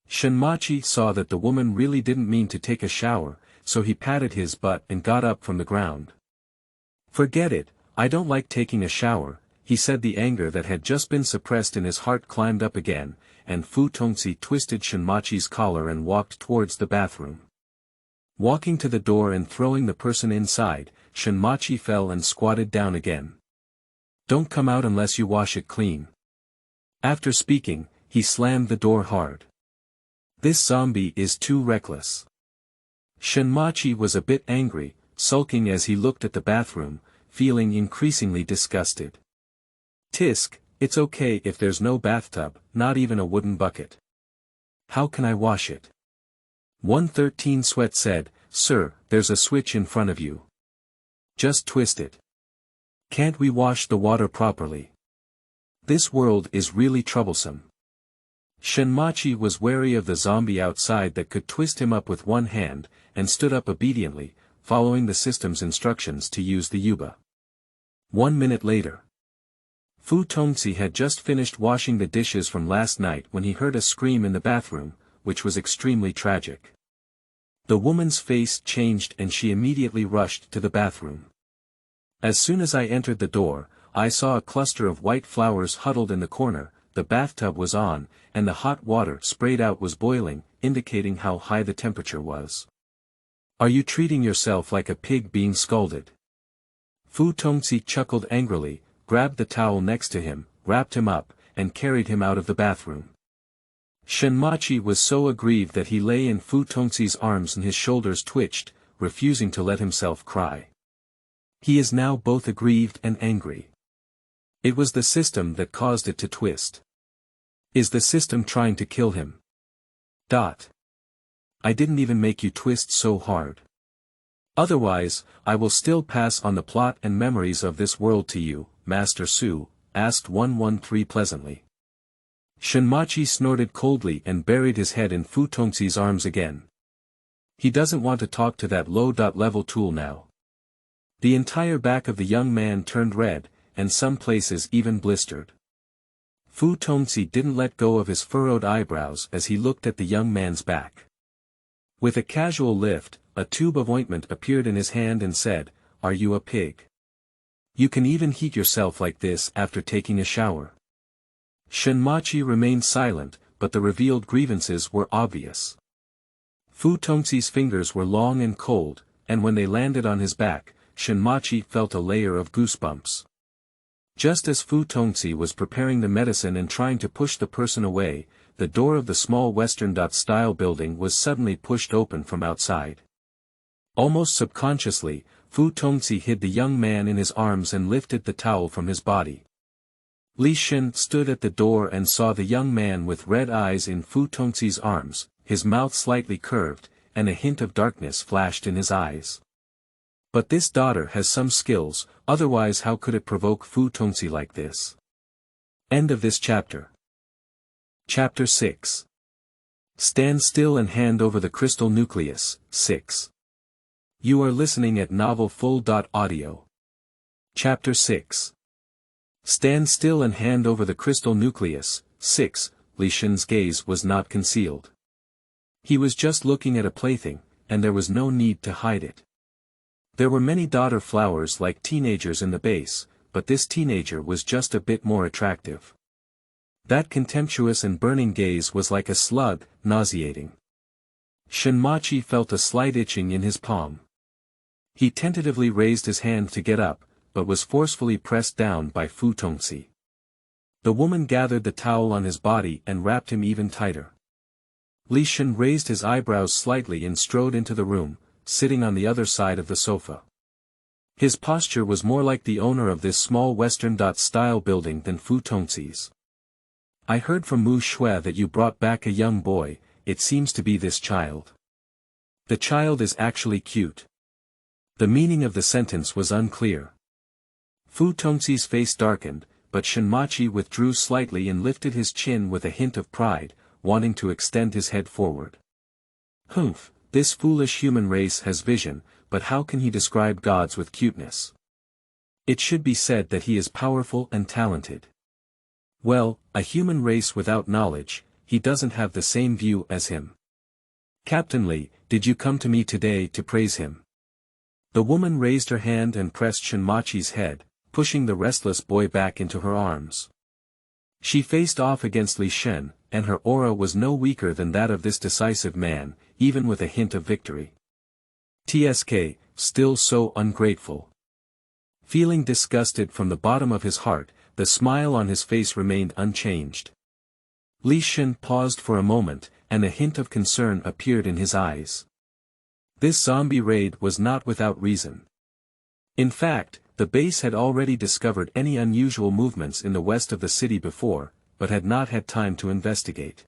Shinmachi saw that the woman really didn't mean to take a shower, so he patted his butt and got up from the ground. Forget it, I don't like taking a shower, he said. The anger that had just been suppressed in his heart climbed up again, and Fu Tongxi twisted Shinmachi's collar and walked towards the bathroom. Walking to the door and throwing the person inside, Shinmachi fell and squatted down again. Don't come out unless you wash it clean. After speaking, he slammed the door hard. This zombie is too reckless. Shinmachi was a bit angry, sulking as he looked at the bathroom, feeling increasingly disgusted. Tisk, it's okay if there's no bathtub, not even a wooden bucket. How can I wash it? 113 Sweat said, Sir, there's a switch in front of you. Just twist it. Can't we wash the water properly? This world is really troublesome. Shinmachi was wary of the zombie outside that could twist him up with one hand, and stood up obediently, following the system's instructions to use the yuba. 1 minute later. Fu Tongxi had just finished washing the dishes from last night when he heard a scream in the bathroom, which was extremely tragic. The woman's face changed and she immediately rushed to the bathroom. As soon as I entered the door, I saw a cluster of white flowers huddled in the corner, the bathtub was on, and the hot water sprayed out was boiling, indicating how high the temperature was. Are you treating yourself like a pig being scalded? Fu Tongxi chuckled angrily, grabbed the towel next to him, wrapped him up, and carried him out of the bathroom. Shinmachi was so aggrieved that he lay in Fu Tongxi's arms and his shoulders twitched, refusing to let himself cry. He is now both aggrieved and angry. It was the system that caused it to twist. Is the system trying to kill him? I didn't even make you twist so hard. Otherwise, I will still pass on the plot and memories of this world to you, Master Su, asked 113 pleasantly. Shinmachi snorted coldly and buried his head in Fu Tongxi's arms again. He doesn't want to talk to that low-level tool now. The entire back of the young man turned red, and some places even blistered. Fu Tongxi didn't let go of his furrowed eyebrows as he looked at the young man's back. With a casual lift, a tube of ointment appeared in his hand and said, Are you a pig? You can even heat yourself like this after taking a shower. Shinmachi remained silent, but the revealed grievances were obvious. Fu Tongxi's fingers were long and cold, and when they landed on his back, Shinmachi felt a layer of goosebumps. Just as Fu Tongxi was preparing the medicine and trying to push the person away, the door of the small Western-style building was suddenly pushed open from outside. Almost subconsciously, Fu Tongxi hid the young man in his arms and lifted the towel from his body. Li Shen stood at the door and saw the young man with red eyes in Fu Tongxi's arms, his mouth slightly curved, and a hint of darkness flashed in his eyes. But this daughter has some skills, otherwise how could it provoke Fu Tongxi like this? End of this chapter. Chapter 6. Stand still and hand over the crystal nucleus. 6. You are listening at novelfull.audio. Chapter 6. Stand still and hand over the crystal nucleus. 6. Li Shen's gaze was not concealed. He was just looking at a plaything, and there was no need to hide it. There were many daughter flowers like teenagers in the base, but this teenager was just a bit more attractive. That contemptuous and burning gaze was like a slug, nauseating. Shinmachi felt a slight itching in his palm. He tentatively raised his hand to get up, but was forcefully pressed down by Fu Tongxi. The woman gathered the towel on his body and wrapped him even tighter. Li Shen raised his eyebrows slightly and strode into the room, sitting on the other side of the sofa. His posture was more like the owner of this small Western-style building than Fu Tongxi's. I heard from Mu Shui that you brought back a young boy. It seems to be this child. The child is actually cute. The meaning of the sentence was unclear. Fu Tongxi's face darkened, but Shinmachi withdrew slightly and lifted his chin with a hint of pride, wanting to extend his head forward. Humph, this foolish human race has vision, but how can he describe gods with cuteness? It should be said that he is powerful and talented. Well, a human race without knowledge, he doesn't have the same view as him. Captain Li, did you come to me today to praise him? The woman raised her hand and pressed Shinmachi's head, pushing the restless boy back into her arms. She faced off against Li Shen, and her aura was no weaker than that of this decisive man, even with a hint of victory. TSK, still so ungrateful. Feeling disgusted from the bottom of his heart, the smile on his face remained unchanged. Li Shen paused for a moment, and a hint of concern appeared in his eyes. This zombie raid was not without reason. In fact, the base had already discovered any unusual movements in the west of the city before, but had not had time to investigate.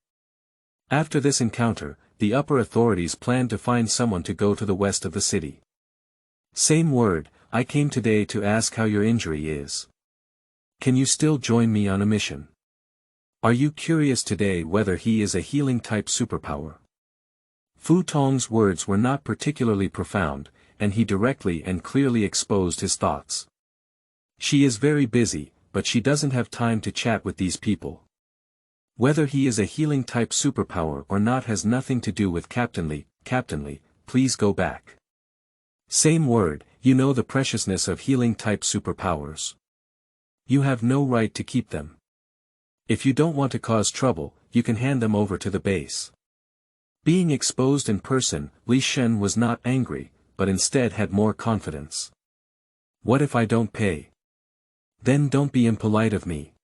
After this encounter, the upper authorities planned to find someone to go to the west of the city. Same word, I came today to ask how your injury is. Can you still join me on a mission? Are you curious today whether he is a healing type superpower? Fu Tong's words were not particularly profound, and he directly and clearly exposed his thoughts. She is very busy, but she doesn't have time to chat with these people. Whether he is a healing type superpower or not has nothing to do with Captain Li. Captain Li, please go back. Same word, you know the preciousness of healing type superpowers. You have no right to keep them. If you don't want to cause trouble, you can hand them over to the base. Being exposed in person, Li Shen was not angry, but instead had more confidence. What if I don't pay? Then don't be impolite of me.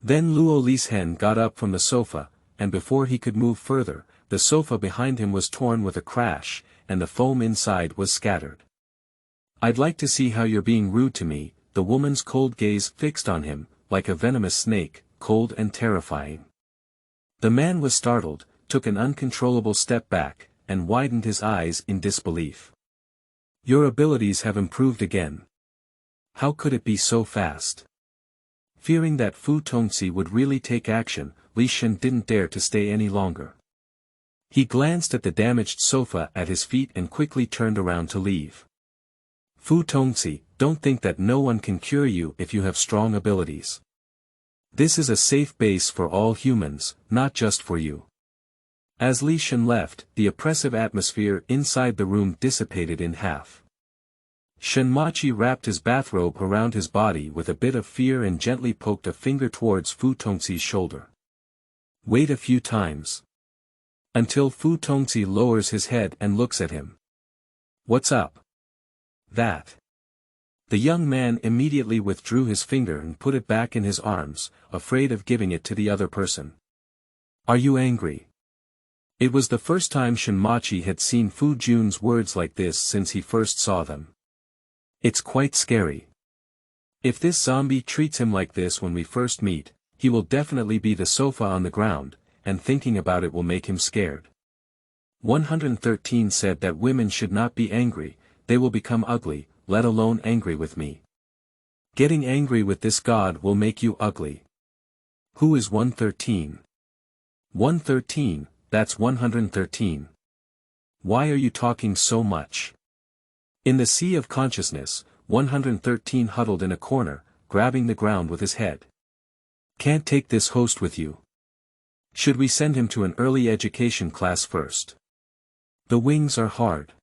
Then Luo Lishen got up from the sofa, and before he could move further, the sofa behind him was torn with a crash, and the foam inside was scattered. I'd like to see how you're being rude to me. The woman's cold gaze fixed on him, like a venomous snake, cold and terrifying. The man was startled, took an uncontrollable step back, and widened his eyes in disbelief. Your abilities have improved again. How could it be so fast? Fearing that Fu Tongxi would really take action, Li Shen didn't dare to stay any longer. He glanced at the damaged sofa at his feet and quickly turned around to leave. Fu Tongxi, don't think that no one can cure you if you have strong abilities. This is a safe base for all humans, not just for you. As Li Shen left, the oppressive atmosphere inside the room dissipated in half. Shinmachi wrapped his bathrobe around his body with a bit of fear and gently poked a finger towards Fu Tongxi's shoulder. Wait a few times. Until Fu Tongzi lowers his head and looks at him. What's up? That. The young man immediately withdrew his finger and put it back in his arms, afraid of giving it to the other person. Are you angry? It was the first time Shinmachi had seen Fu Jun's words like this since he first saw them. It's quite scary. If this zombie treats him like this when we first meet, he will definitely be the sofa on the ground, and thinking about it will make him scared. 113 said that women should not be angry, they will become ugly, let alone angry with me. Getting angry with this god will make you ugly. Who is 113? 113, that's 113. Why are you talking so much? In the sea of consciousness, 113 huddled in a corner, grabbing the ground with his head. Can't take this host with you. Should we send him to an early education class first? The wings are hard.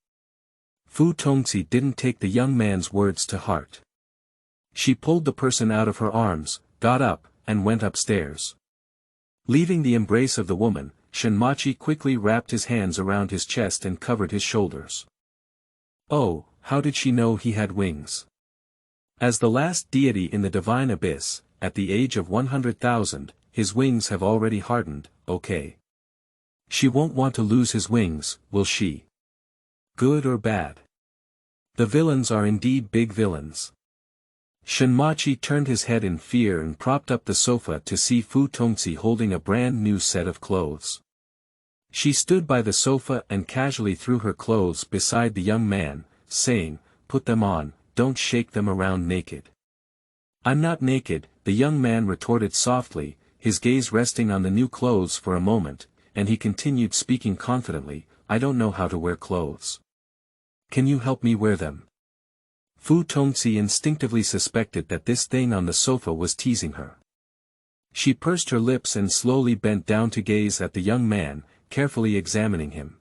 Fu Tongzi didn't take the young man's words to heart. She pulled the person out of her arms, got up, and went upstairs. Leaving the embrace of the woman, Shinmachi quickly wrapped his hands around his chest and covered his shoulders. Oh, how did she know he had wings? As the last deity in the divine abyss, at the age of 100,000, his wings have already hardened, okay. She won't want to lose his wings, will she? Good or bad? The villains are indeed big villains. Shinmachi turned his head in fear and propped up the sofa to see Fu Tongzi holding a brand new set of clothes. She stood by the sofa and casually threw her clothes beside the young man, saying, "Put them on, don't shake them around naked." "I'm not naked," the young man retorted softly, his gaze resting on the new clothes for a moment, and he continued speaking confidently, "I don't know how to wear clothes. Can you help me wear them?" Fu Tongzi instinctively suspected that this thing on the sofa was teasing her. She pursed her lips and slowly bent down to gaze at the young man, carefully examining him.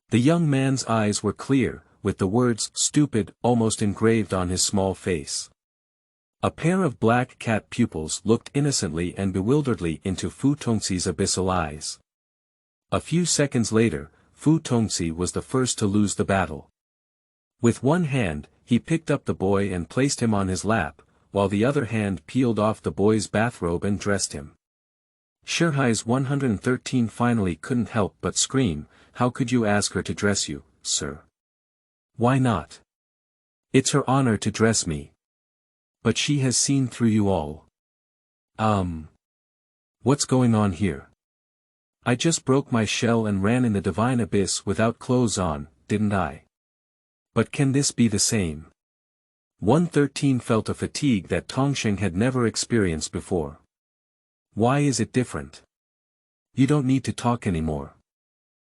The young man's eyes were clear, with the words "stupid" almost engraved on his small face. A pair of black cat pupils looked innocently and bewilderedly into Fu Tongzi's abyssal eyes. A few seconds later, Fu Tongzi was the first to lose the battle. With one hand, he picked up the boy and placed him on his lap, while the other hand peeled off the boy's bathrobe and dressed him. Shirhai's 113 finally couldn't help but scream, "How could you ask her to dress you, sir? Why not? It's her honor to dress me. But she has seen through you all. What's going on here? I just broke my shell and ran in the divine abyss without clothes on, didn't I? But can this be the same?" 113 felt a fatigue that Tongsheng had never experienced before. "Why is it different? You don't need to talk anymore."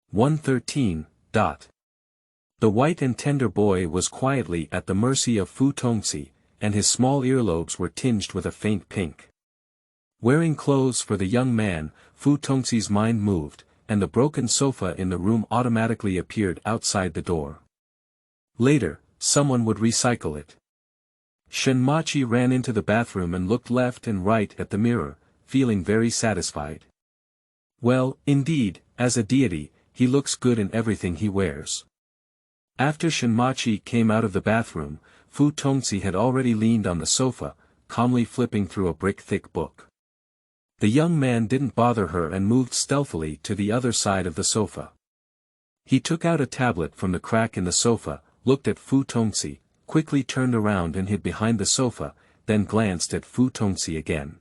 113. The white and tender boy was quietly at the mercy of Fu Tongzi, and his small earlobes were tinged with a faint pink. Wearing clothes for the young man, Fu Tongzi's mind moved, and the broken sofa in the room automatically appeared outside the door. Later, someone would recycle it. Shinmachi ran into the bathroom and looked left and right at the mirror, feeling very satisfied. Well, indeed, as a deity, he looks good in everything he wears. After Shinmachi came out of the bathroom, Fu Tongzi had already leaned on the sofa, calmly flipping through a brick-thick book. The young man didn't bother her and moved stealthily to the other side of the sofa. He took out a tablet from the crack in the sofa, looked at Fu Tongzi, quickly turned around and hid behind the sofa, then glanced at Fu Tongzi again.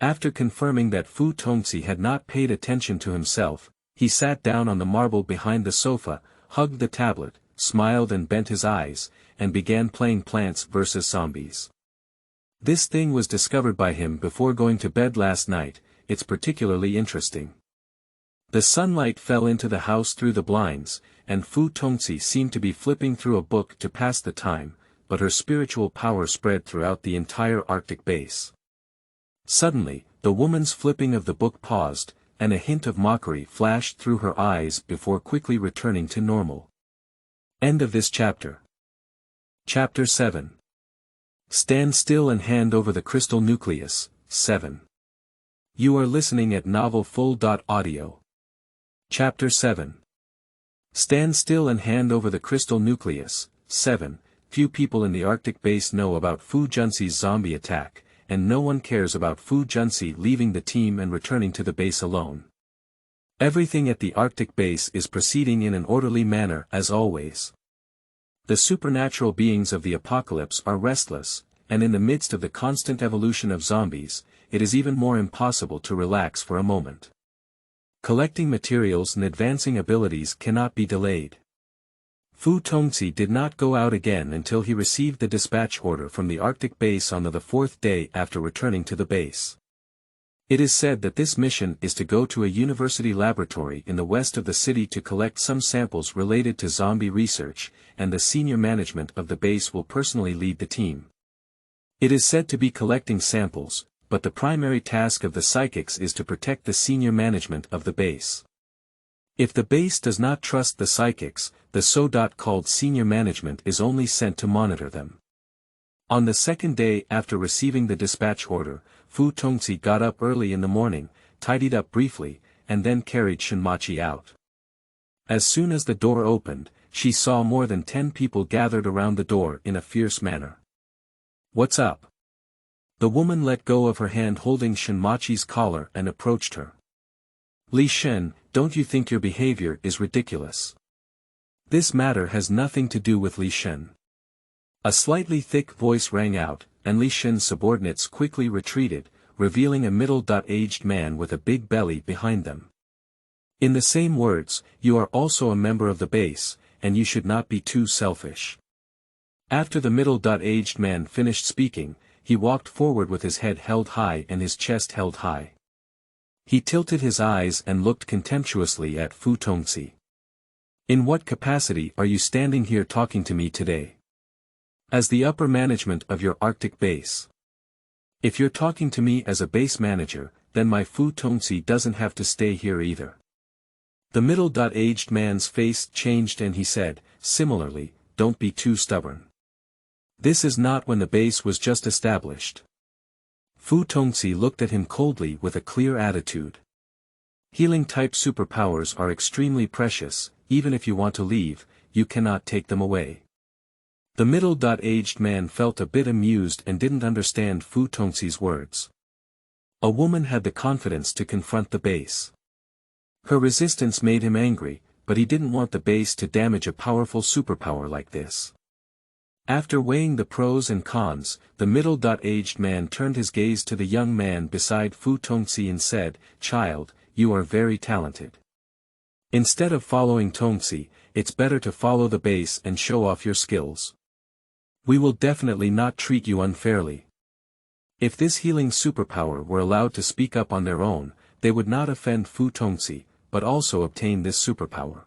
After confirming that Fu Tongzi had not paid attention to himself, he sat down on the marble behind the sofa, hugged the tablet, smiled and bent his eyes, and began playing Plants vs. Zombies. This thing was discovered by him before going to bed last night, it's particularly interesting. The sunlight fell into the house through the blinds, and Fu Tongzi seemed to be flipping through a book to pass the time, but her spiritual power spread throughout the entire Arctic base. Suddenly, the woman's flipping of the book paused, and a hint of mockery flashed through her eyes before quickly returning to normal. End of this chapter. Chapter 7. Stand still and hand over the crystal nucleus. 7. You are listening at novelfull.audio. Chapter 7. Stand still and hand over the crystal nucleus. 7. Few people in the Arctic base know about Fu Junsi's zombie attack, and no one cares about Fu Junsi leaving the team and returning to the base alone. Everything at the Arctic base is proceeding in an orderly manner as always. The supernatural beings of the apocalypse are restless, and in the midst of the constant evolution of zombies, it is even more impossible to relax for a moment. Collecting materials and advancing abilities cannot be delayed. Fu Tongzi did not go out again until he received the dispatch order from the Arctic base on the fourth day after returning to the base. It is said that this mission is to go to a university laboratory in the west of the city to collect some samples related to zombie research, and the senior management of the base will personally lead the team. It is said to be collecting samples, but the primary task of the psychics is to protect the senior management of the base. If the base does not trust the psychics, the so-called senior management is only sent to monitor them. On the second day after receiving the dispatch order, Fu Tongzi got up early in the morning, tidied up briefly, and then carried Shinmachi out. As soon as the door opened, she saw more than 10 people gathered around the door in a fierce manner. "What's up?" The woman let go of her hand holding Shinmachi's collar and approached her. "Li Shen, don't you think your behavior is ridiculous? This matter has nothing to do with Li Shen." A slightly thick voice rang out, and Li Shen's subordinates quickly retreated, revealing a middle-aged man with a big belly behind them. "In the same words, you are also a member of the base, and you should not be too selfish." After the middle-aged man finished speaking, he walked forward with his head held high and his chest held high. He tilted his eyes and looked contemptuously at Fu Tongzi. "In what capacity are you standing here talking to me today?" "As the upper management of your Arctic base." "If you're talking to me as a base manager, then my Fu Tongzi doesn't have to stay here either." The middle-aged man's face changed and he said, "Similarly, don't be too stubborn. This is not when the base was just established." Fu Tongzi looked at him coldly with a clear attitude. "Healing-type superpowers are extremely precious, even if you want to leave, you cannot take them away." The middle-aged man felt a bit amused and didn't understand Fu Tongzi's words. A woman had the confidence to confront the base. Her resistance made him angry, but he didn't want the base to damage a powerful superpower like this. After weighing the pros and cons, the middle-aged man turned his gaze to the young man beside Fu Tongzi and said, "Child, you are very talented. Instead of following Tongzi, it's better to follow the base and show off your skills. We will definitely not treat you unfairly." If this healing superpower were allowed to speak up on their own, they would not offend Fu Tongzi, but also obtain this superpower.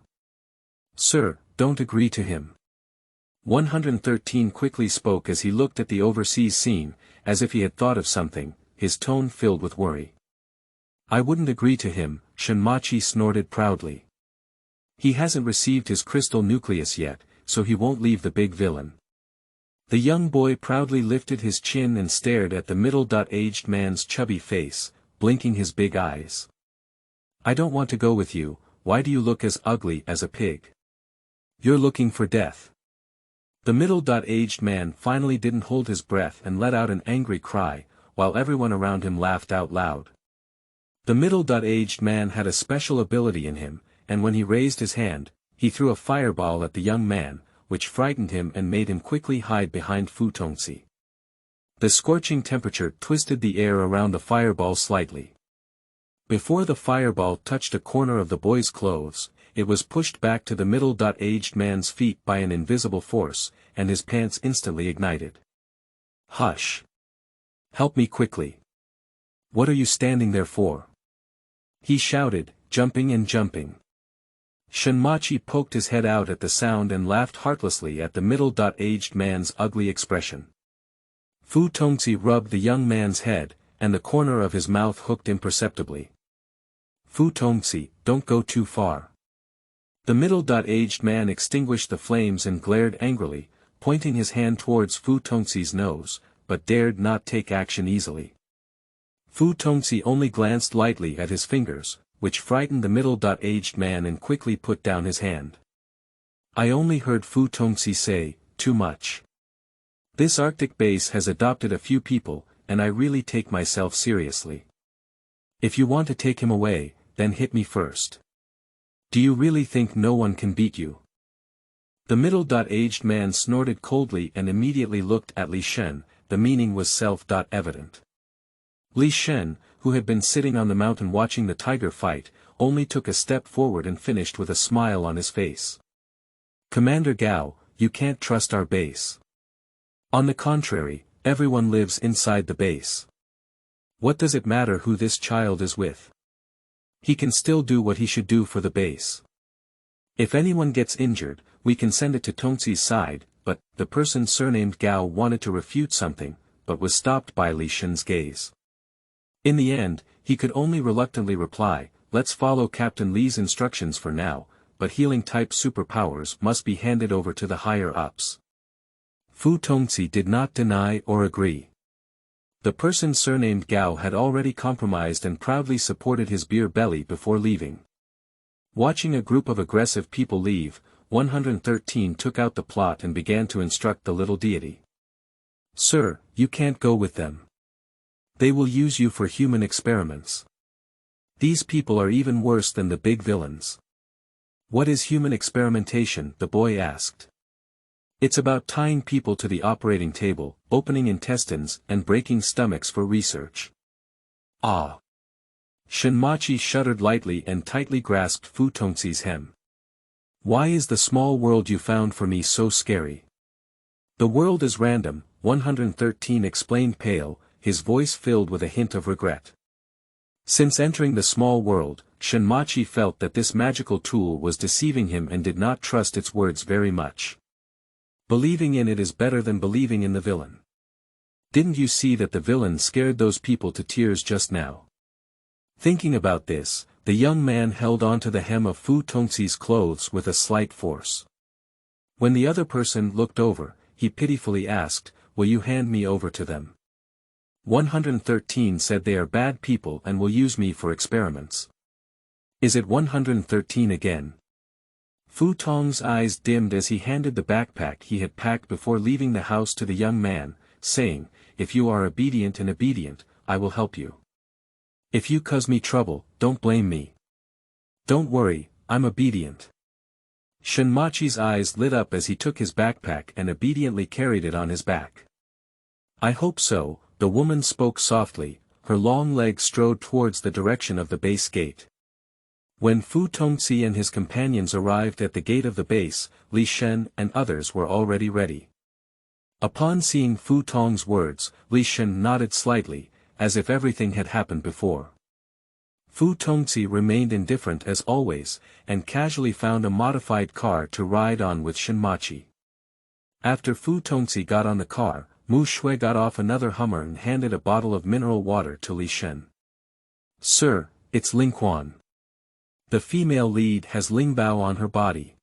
"Sir, don't agree to him." 113 quickly spoke as he looked at the overseas scene, as if he had thought of something, his tone filled with worry. "I wouldn't agree to him," Shinmachi snorted proudly. "He hasn't received his crystal nucleus yet, so he won't leave the big villain." The young boy proudly lifted his chin and stared at the middle-aged man's chubby face, blinking his big eyes. "I don't want to go with you, why do you look as ugly as a pig? You're looking for death." The middle-aged man finally didn't hold his breath and let out an angry cry, while everyone around him laughed out loud. The middle-aged man had a special ability in him, and when he raised his hand, he threw a fireball at the young man, which frightened him and made him quickly hide behind Fu Tongzi. The scorching temperature twisted the air around the fireball slightly. Before the fireball touched a corner of the boy's clothes, it was pushed back to the middle-aged man's feet by an invisible force, and his pants instantly ignited. "Hush! Help me quickly! What are you standing there for?" he shouted, jumping and jumping. Shinmachi poked his head out at the sound and laughed heartlessly at the middle-aged man's ugly expression. Fu Tongzi rubbed the young man's head, and the corner of his mouth hooked imperceptibly. "Fu Tongzi, don't go too far." The middle-aged man extinguished the flames and glared angrily, pointing his hand towards Fu Tongzi's nose, but dared not take action easily. Fu Tongzi only glanced lightly at his fingers, which frightened the middle-aged man and quickly put down his hand. I only heard Fu Tongxi say, too much. This Arctic base has adopted a few people, and I really take myself seriously. If you want to take him away, then hit me first. Do you really think no one can beat you? The middle-aged man snorted coldly and immediately looked at Li Shen. The meaning was self-evident. Li Shen, who had been sitting on the mountain watching the tiger fight, only took a step forward and finished with a smile on his face. Commander Gao, you can't trust our base. On the contrary, everyone lives inside the base. What does it matter who this child is with? He can still do what he should do for the base. If anyone gets injured, we can send it to Tongxi's side, but the person surnamed Gao wanted to refute something, but was stopped by Li Shen's gaze. In the end, he could only reluctantly reply, let's follow Captain Li's instructions for now, but healing-type superpowers must be handed over to the higher-ups. Fu Tongxi did not deny or agree. The person surnamed Gao had already compromised and proudly supported his beer belly before leaving. Watching a group of aggressive people leave, 113 took out the plot and began to instruct the little deity. Sir, you can't go with them. They will use you for human experiments. These people are even worse than the big villains. What is human experimentation? The boy asked. It's about tying people to the operating table, opening intestines and breaking stomachs for research. Ah! Shinmachi shuddered lightly and tightly grasped Fu Tongxi's hem. Why is the small world you found for me so scary? The world is random, 113 explained pale, his voice filled with a hint of regret. Since entering the small world, Shinmachi felt that this magical tool was deceiving him and did not trust its words very much. Believing in it is better than believing in the villain. Didn't you see that the villain scared those people to tears just now? Thinking about this, the young man held onto the hem of Fu Tongxi's clothes with a slight force. When the other person looked over, he pitifully asked, will you hand me over to them? 113 said they are bad people and will use me for experiments. Is it 113 again? Fu Tong's eyes dimmed as he handed the backpack he had packed before leaving the house to the young man, saying, if you are obedient, I will help you. If you cause me trouble, don't blame me. Don't worry, I'm obedient. Shinmachi's eyes lit up as he took his backpack and obediently carried it on his back. I hope so, the woman spoke softly, her long legs strode towards the direction of the base gate. When Fu Tongxi and his companions arrived at the gate of the base, Li Shen and others were already ready. Upon seeing Fu Tong's words, Li Shen nodded slightly, as if everything had happened before. Fu Tongxi remained indifferent as always, and casually found a modified car to ride on with Shinmachi. After Fu Tongxi got on the car, Mu Shui got off another Hummer and handed a bottle of mineral water to Li Shen. Sir, it's Lingquan. The female lead has Lingbao on her body.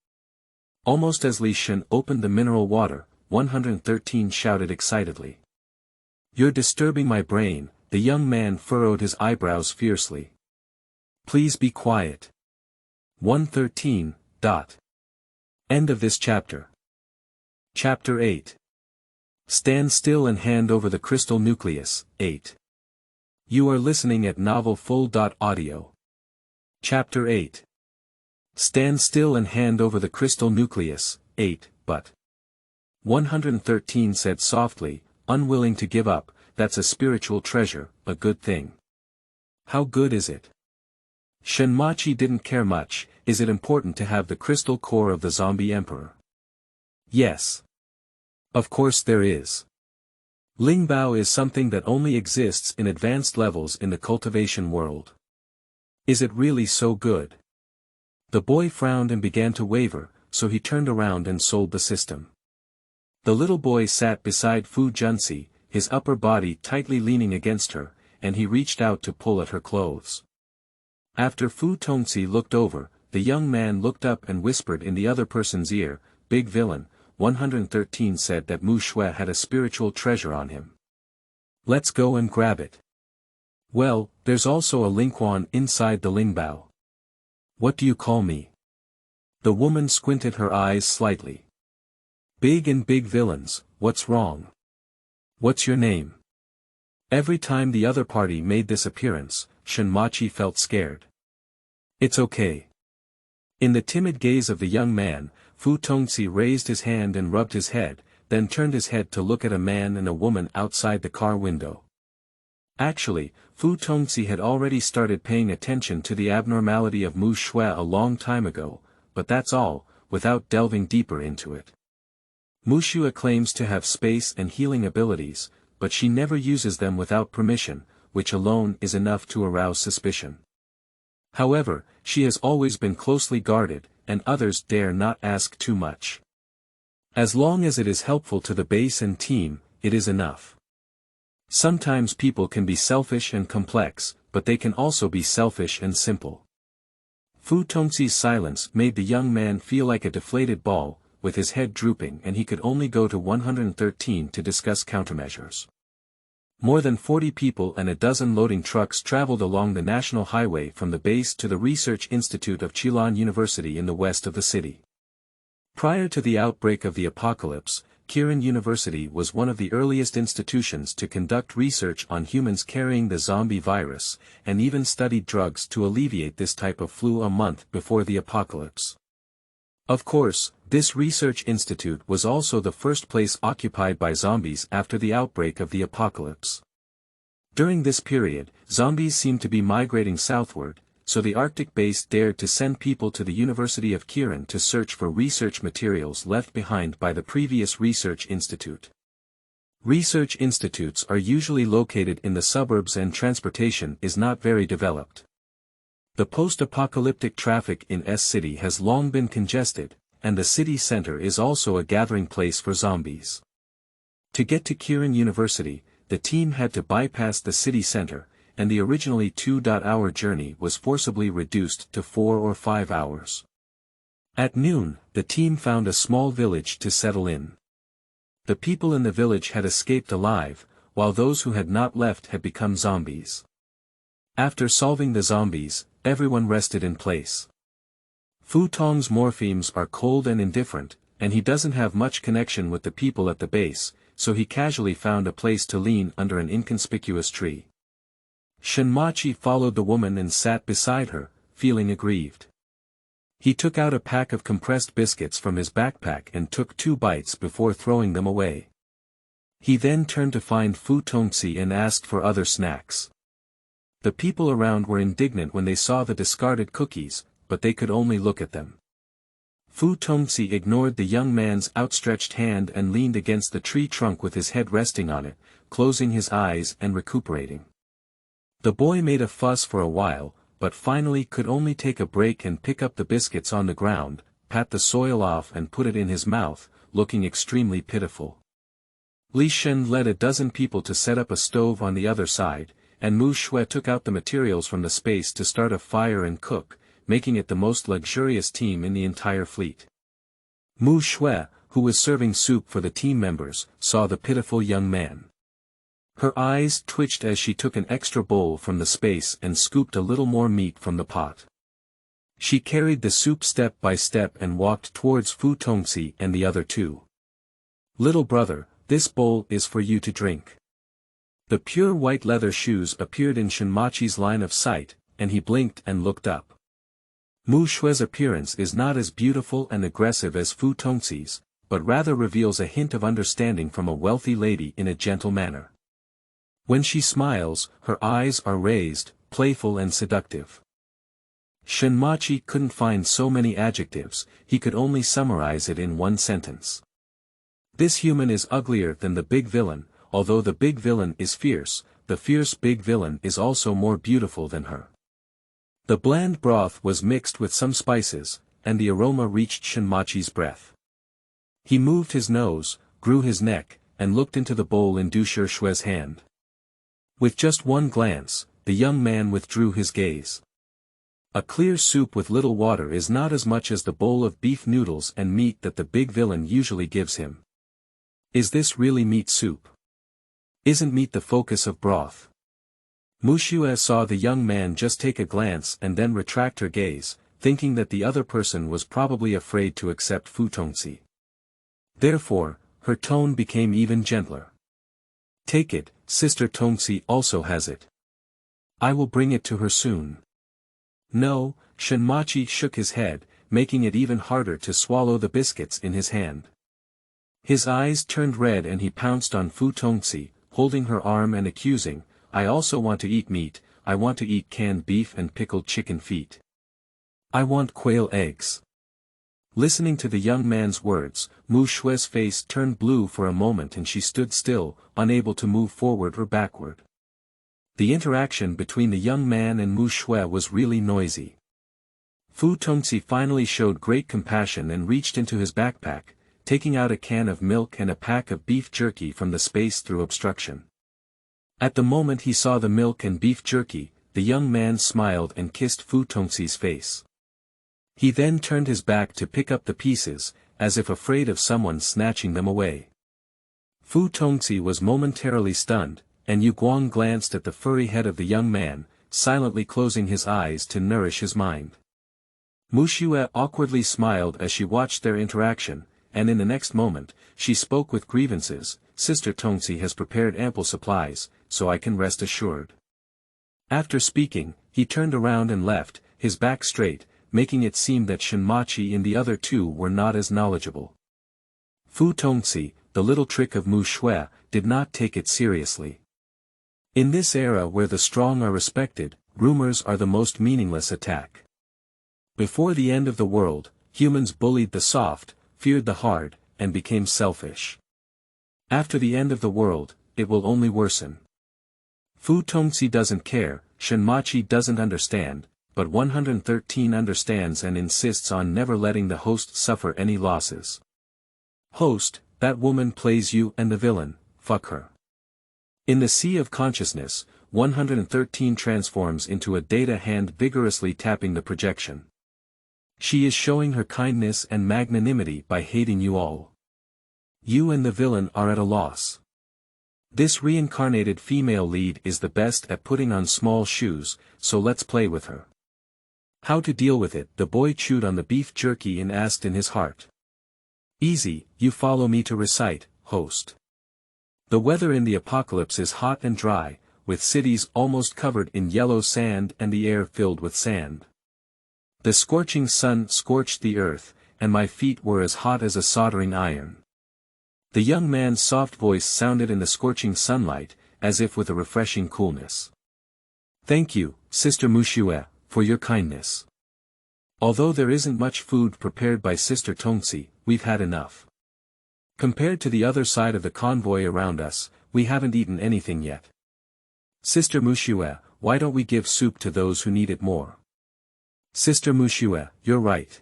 Almost as Li Shen opened the mineral water, 113 shouted excitedly. You're disturbing my brain, the young man furrowed his eyebrows fiercely. Please be quiet. 113. End of this chapter. Chapter 8. Stand still and hand over the crystal nucleus, 8. You are listening at novelfull.audio. Chapter 8. Stand still and hand over the crystal nucleus, 8, but. 113 said softly, unwilling to give up, that's a spiritual treasure, a good thing. How good is it? Shinmachi didn't care much, is it important to have the crystal core of the zombie emperor? Yes. Of course there is. Lingbao is something that only exists in advanced levels in the cultivation world. Is it really so good? The boy frowned and began to waver, so he turned around and sold the system. The little boy sat beside Fu Junsi, his upper body tightly leaning against her, and he reached out to pull at her clothes. After Fu Tongxi looked over, the young man looked up and whispered in the other person's ear, big villain, 113 said that Mu Shui had a spiritual treasure on him. Let's go and grab it. Well, there's also a Lingquan inside the Lingbao. What do you call me? The woman squinted her eyes slightly. Big and big villains, what's wrong? What's your name? Every time the other party made this appearance, Shinmachi felt scared. It's okay. In the timid gaze of the young man, Fu Tongzi raised his hand and rubbed his head, then turned his head to look at a man and a woman outside the car window. Actually, Fu Tongzi had already started paying attention to the abnormality of Mu Shui a long time ago, but that's all, without delving deeper into it. Mu Shui claims to have space and healing abilities, but she never uses them without permission, which alone is enough to arouse suspicion. However, she has always been closely guarded, and others dare not ask too much. As long as it is helpful to the base and team, it is enough. Sometimes people can be selfish and complex, but they can also be selfish and simple. Fu Tongzi's silence made the young man feel like a deflated ball, with his head drooping, and he could only go to 113 to discuss countermeasures. More than 40 people and a dozen loading trucks traveled along the national highway from the base to the Research Institute of Chilan University in the west of the city. Prior to the outbreak of the apocalypse, Kirin University was one of the earliest institutions to conduct research on humans carrying the zombie virus, and even studied drugs to alleviate this type of flu a month before the apocalypse. Of course, this research institute was also the first place occupied by zombies after the outbreak of the apocalypse. During this period, zombies seemed to be migrating southward, so the Arctic base dared to send people to the University of Kirin to search for research materials left behind by the previous research institute. Research institutes are usually located in the suburbs and transportation is not very developed. The post-apocalyptic traffic in S-City has long been congested, and the city center is also a gathering place for zombies. To get to Kirin University, the team had to bypass the city center, and the originally 2-hour journey was forcibly reduced to 4 or 5 hours. At noon, the team found a small village to settle in. The people in the village had escaped alive, while those who had not left had become zombies. After solving the zombies, everyone rested in place. Fu Tong's morphemes are cold and indifferent, and he doesn't have much connection with the people at the base, so he casually found a place to lean under an inconspicuous tree. Shinmachi followed the woman and sat beside her, feeling aggrieved. He took out a pack of compressed biscuits from his backpack and took 2 bites before throwing them away. He then turned to find Fu Tongzi and asked for other snacks. The people around were indignant when they saw the discarded cookies, but they could only look at them. Fu Tongzi ignored the young man's outstretched hand and leaned against the tree trunk with his head resting on it, closing his eyes and recuperating. The boy made a fuss for a while, but finally could only take a break and pick up the biscuits on the ground, pat the soil off and put it in his mouth, looking extremely pitiful. Li Shen led a dozen people to set up a stove on the other side, and Mu Shui took out the materials from the space to start a fire and cook, making it the most luxurious team in the entire fleet. Mu Shui, who was serving soup for the team members, saw the pitiful young man. Her eyes twitched as she took an extra bowl from the space and scooped a little more meat from the pot. She carried the soup step by step and walked towards Fu Tongzi and the other 2. "Little brother, this bowl is for you to drink." The pure white leather shoes appeared in Shinmachi's line of sight, and he blinked and looked up. Mu Shui's appearance is not as beautiful and aggressive as Fu Tongzi's, but rather reveals a hint of understanding from a wealthy lady in a gentle manner. When she smiles, her eyes are raised, playful and seductive. Shinmachi couldn't find so many adjectives, he could only summarize it in one sentence. This human is uglier than the big villain. Although the big villain is fierce, the fierce big villain is also more beautiful than her. The bland broth was mixed with some spices, and the aroma reached Shinmachi's breath. He moved his nose, grew his neck, and looked into the bowl in Du Shui's hand. With just one glance, the young man withdrew his gaze. A clear soup with little water is not as much as the bowl of beef noodles and meat that the big villain usually gives him. Is this really meat soup? Isn't meat the focus of broth? Mu Shui saw the young man just take a glance and then retract her gaze, thinking that the other person was probably afraid to accept Fu Tongxi. Therefore, her tone became even gentler. Take it, Sister Tongxi also has it. I will bring it to her soon. No, Shenmachi shook his head, making it even harder to swallow the biscuits in his hand. His eyes turned red and he pounced on Fu Tongxi, holding her arm and accusing, I also want to eat meat, I want to eat canned beef and pickled chicken feet. I want quail eggs. Listening to the young man's words, Mu Shue's face turned blue for a moment and she stood still, unable to move forward or backward. The interaction between the young man and Mu Shue was really noisy. Fu Tongxi finally showed great compassion and reached into his backpack, taking out a can of milk and a pack of beef jerky from the space through obstruction. At the moment he saw the milk and beef jerky, the young man smiled and kissed Fu Tongxi's face. He then turned his back to pick up the pieces, as if afraid of someone snatching them away. Fu Tongxi was momentarily stunned, and Yu Guang glanced at the furry head of the young man, silently closing his eyes to nourish his mind. Mu Shue awkwardly smiled as she watched their interaction, and in the next moment, she spoke with grievances, Sister Tongxi has prepared ample supplies, so I can rest assured. After speaking, he turned around and left, his back straight, making it seem that Shenmachi and the other two were not as knowledgeable. Fu Tongxi, the little trick of Mu Shue, did not take it seriously. In this era where the strong are respected, rumors are the most meaningless attack. Before the end of the world, humans bullied the soft, feared the hard, and became selfish. After the end of the world, it will only worsen. Fu Tongxi doesn't care, Shenmachi doesn't understand, but 113 understands and insists on never letting the host suffer any losses. Host, that woman plays you and the villain, fuck her. In the sea of consciousness, 113 transforms into a data hand vigorously tapping the projection. She is showing her kindness and magnanimity by hating you all. You and the villain are at a loss. This reincarnated female lead is the best at putting on small shoes, so let's play with her. How to deal with it? The boy chewed on the beef jerky and asked in his heart. Easy, you follow me to recite, host. The weather in the apocalypse is hot and dry, with cities almost covered in yellow sand and the air filled with sand. The scorching sun scorched the earth, and my feet were as hot as a soldering iron. The young man's soft voice sounded in the scorching sunlight, as if with a refreshing coolness. Thank you, Sister Mu Shue, for your kindness. Although there isn't much food prepared by Sister Tongxi, we've had enough. Compared to the other side of the convoy around us, we haven't eaten anything yet. Sister Mu Shue, why don't we give soup to those who need it more? Sister Mu Shue, you're right.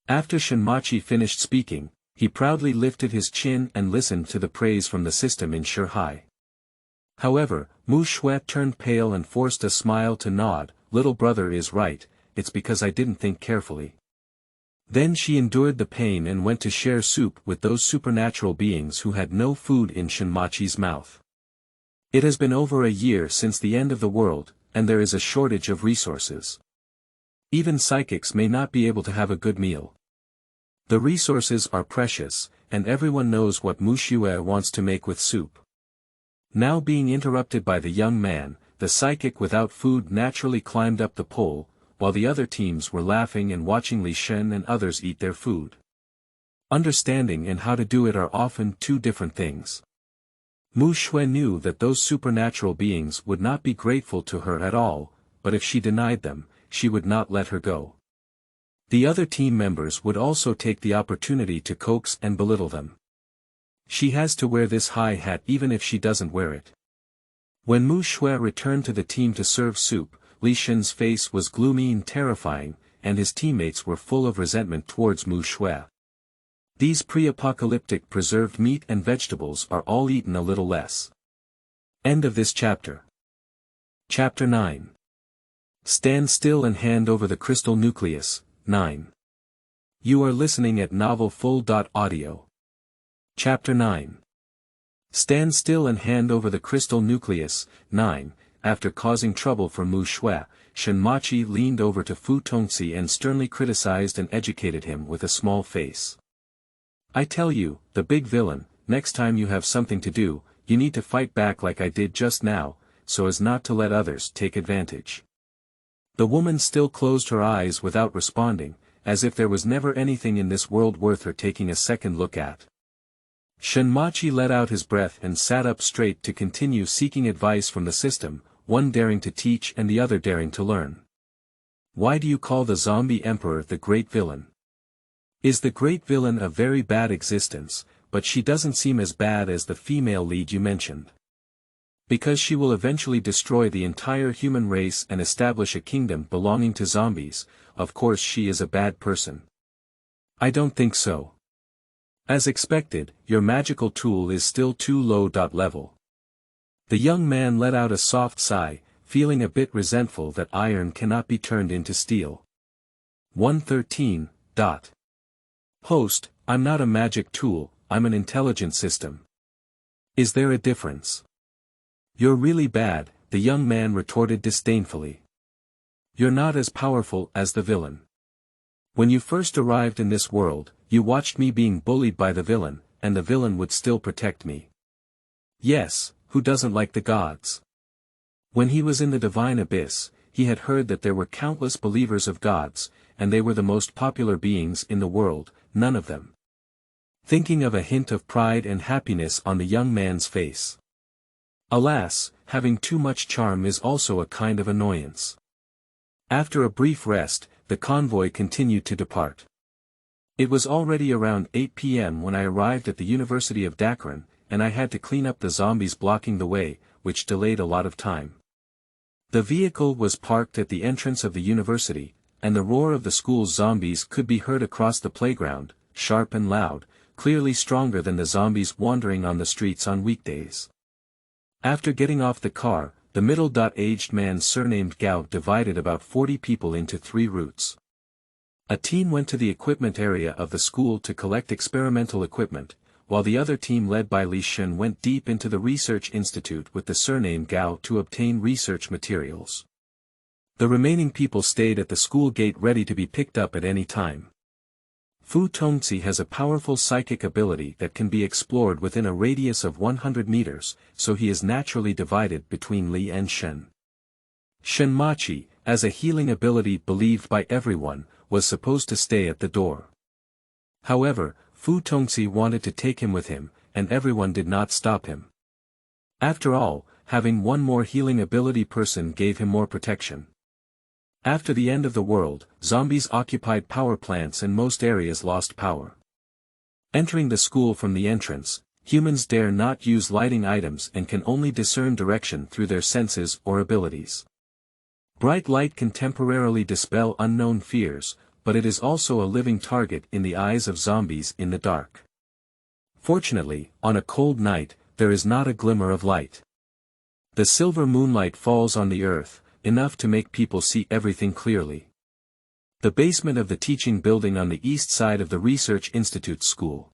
After Shenmachi finished speaking, he proudly lifted his chin and listened to the praise from the system in Shihai. However, Mu Shue turned pale and forced a smile to nod, little brother is right, it's because I didn't think carefully. Then she endured the pain and went to share soup with those supernatural beings who had no food in Shenmachi's mouth. It has been over a year since the end of the world, and there is a shortage of resources. Even psychics may not be able to have a good meal. The resources are precious, and everyone knows what Mu Shue wants to make with soup. Now being interrupted by the young man, the psychic without food naturally climbed up the pole, while the other teams were laughing and watching Li Shen and others eat their food. Understanding and how to do it are often two different things. Mu Shue knew that those supernatural beings would not be grateful to her at all, but if she denied them, she would not let her go. The other team members would also take the opportunity to coax and belittle them. She has to wear this high hat even if she doesn't wear it. When Mu Shue returned to the team to serve soup, Li Shen's face was gloomy and terrifying, and his teammates were full of resentment towards Mu Shue. These pre-apocalyptic preserved meat and vegetables are all eaten a little less. End of this chapter. Chapter 9. Stand still and hand over the crystal nucleus, 9. You are listening at novelfull.audio. Chapter 9. Stand still and hand over the crystal nucleus, 9. After causing trouble for Mu Shue, Shinmachi leaned over to Fu Tongci and sternly criticized and educated him with a small face. I tell you, the big villain, next time you have something to do, you need to fight back like I did just now, so as not to let others take advantage. The woman still closed her eyes without responding, as if there was never anything in this world worth her taking a second look at. Shinmachi let out his breath and sat up straight to continue seeking advice from the system, one daring to teach and the other daring to learn. Why do you call the zombie emperor the great villain? Is the great villain a very bad existence, but she doesn't seem as bad as the female lead you mentioned. Because she will eventually destroy the entire human race and establish a kingdom belonging to zombies, of course she is a bad person. I don't think so. As expected, your magical tool is still too low. Level. The young man let out a soft sigh, feeling a bit resentful that iron cannot be turned into steel. 113. Host, I'm not a magic tool, I'm an intelligent system. Is there a difference? You're really bad, the young man retorted disdainfully. You're not as powerful as the villain. When you first arrived in this world, you watched me being bullied by the villain, and the villain would still protect me. Yes, who doesn't like the gods? When he was in the divine abyss, he had heard that there were countless believers of gods, and they were the most popular beings in the world, none of them. Thinking of a hint of pride and happiness on the young man's face. Alas, having too much charm is also a kind of annoyance. After a brief rest, the convoy continued to depart. It was already around 8 p.m. when I arrived at the University of Dakran, and I had to clean up the zombies blocking the way, which delayed a lot of time. The vehicle was parked at the entrance of the university, and the roar of the school's zombies could be heard across the playground, sharp and loud, clearly stronger than the zombies wandering on the streets on weekdays. After getting off the car, the middle-aged man surnamed Gao divided about 40 people into 3 routes. A team went to the equipment area of the school to collect experimental equipment, while the other team led by Li Shen went deep into the research institute with the surname Gao to obtain research materials. The remaining people stayed at the school gate ready to be picked up at any time. Fu Tongci has a powerful psychic ability that can be explored within a radius of 100 meters, so he is naturally divided between Li and Shen. Shinmachi, as a healing ability believed by everyone, was supposed to stay at the door. However, Fu Tongci wanted to take him with him, and everyone did not stop him. After all, having one more healing ability person gave him more protection. After the end of the world, zombies occupied power plants and most areas lost power. Entering the school from the entrance, humans dare not use lighting items and can only discern direction through their senses or abilities. Bright light can temporarily dispel unknown fears, but it is also a living target in the eyes of zombies in the dark. Fortunately, on a cold night, there is not a glimmer of light. The silver moonlight falls on the earth, enough to make people see everything clearly. The basement of the teaching building on the east side of the Research Institute school.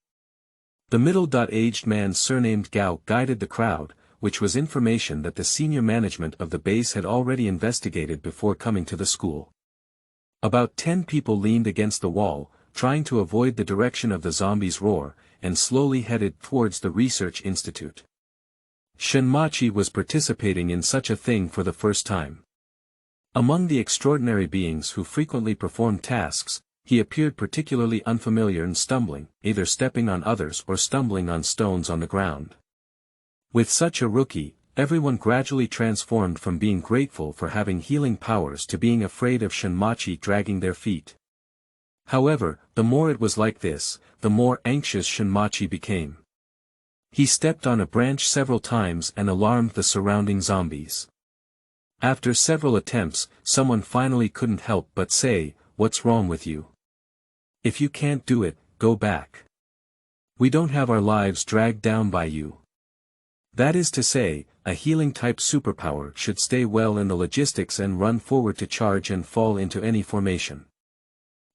The middle-aged man surnamed Gao guided the crowd, which was information that the senior management of the base had already investigated before coming to the school. About 10 people leaned against the wall, trying to avoid the direction of the zombies' roar, and slowly headed towards the Research Institute. Shinmachi was participating in such a thing for the first time. Among the extraordinary beings who frequently performed tasks, he appeared particularly unfamiliar and stumbling, either stepping on others or stumbling on stones on the ground. With such a rookie, everyone gradually transformed from being grateful for having healing powers to being afraid of Shinmachi dragging their feet. However, the more it was like this, the more anxious Shinmachi became. He stepped on a branch several times and alarmed the surrounding zombies. After several attempts, someone finally couldn't help but say, "What's wrong with you? If you can't do it, go back. We don't have our lives dragged down by you." That is to say, a healing-type superpower should stay well in the logistics and run forward to charge and fall into any formation.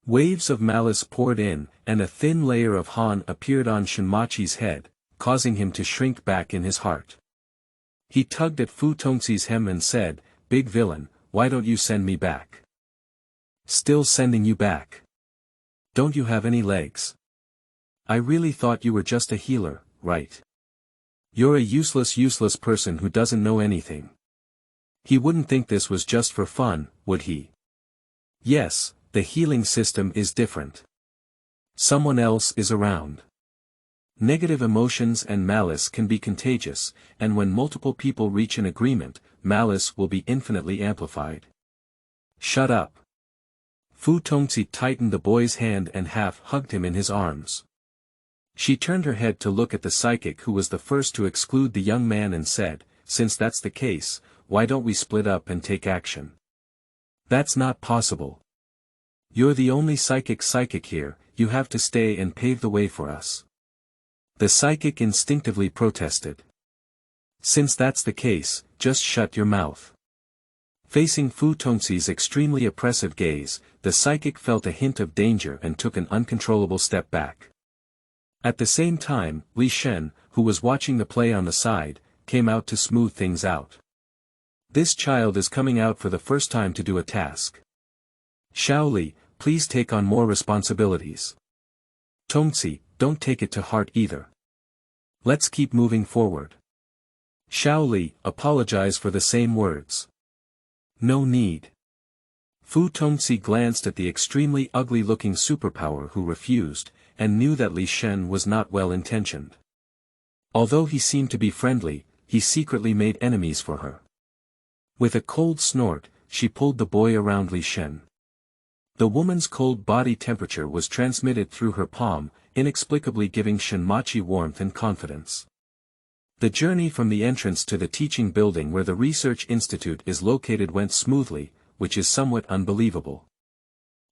Waves of malice poured in, and a thin layer of Han appeared on Shinmachi's head, causing him to shrink back in his heart. He tugged at Fu Tongci's hem and said, "Big villain, why don't you send me back? Still sending you back. Don't you have any legs? I really thought you were just a healer, right? You're a useless person who doesn't know anything. He wouldn't think this was just for fun, would he? Yes, the healing system is different. Someone else is around. Negative emotions and malice can be contagious, and when multiple people reach an agreement, malice will be infinitely amplified. Shut up. Fu Tongzi tightened the boy's hand and half-hugged him in his arms. She turned her head to look at the psychic who was the first to exclude the young man and said, since that's the case, why don't we split up and take action? That's not possible. You're the only psychic here, you have to stay and pave the way for us. The psychic instinctively protested. Since that's the case, just shut your mouth. Facing Fu Tongzi's extremely oppressive gaze, the psychic felt a hint of danger and took an uncontrollable step back. At the same time, Li Shen, who was watching the play on the side, came out to smooth things out. This child is coming out for the first time to do a task. Xiao Li, please take on more responsibilities. Tongzi, don't take it to heart either. Let's keep moving forward. Xiao Li, apologize for the same words. No need. Fu Tongzi glanced at the extremely ugly-looking superpower who refused, and knew that Li Shen was not well-intentioned. Although he seemed to be friendly, he secretly made enemies for her. With a cold snort, she pulled the boy around Li Shen. The woman's cold body temperature was transmitted through her palm, inexplicably giving Shinmachi warmth and confidence. The journey from the entrance to the teaching building where the research institute is located went smoothly, which is somewhat unbelievable.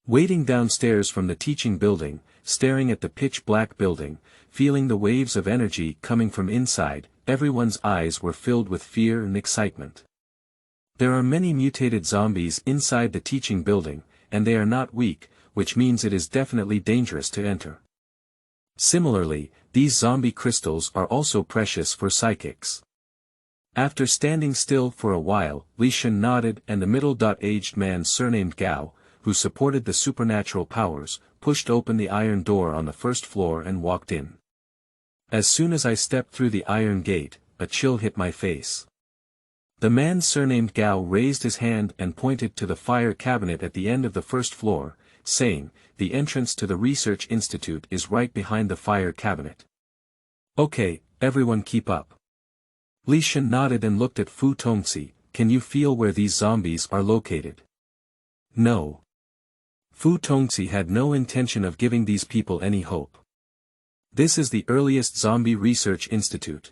Waiting downstairs from the teaching building, staring at the pitch-black building, feeling the waves of energy coming from inside, everyone's eyes were filled with fear and excitement. There are many mutated zombies inside the teaching building, and they are not weak, which means it is definitely dangerous to enter. Similarly, these zombie crystals are also precious for psychics. After standing still for a while, Li Shen nodded and the middle-aged man surnamed Gao, who supported the supernatural powers, pushed open the iron door on the first floor and walked in. As soon as I stepped through the iron gate, a chill hit my face. The man surnamed Gao raised his hand and pointed to the fire cabinet at the end of the first floor, saying, the entrance to the research institute is right behind the fire cabinet. Okay, everyone keep up. Li Shen nodded and looked at Fu Tongzi, can you feel where these zombies are located? No. Fu Tongzi had no intention of giving these people any hope. This is the earliest zombie research institute.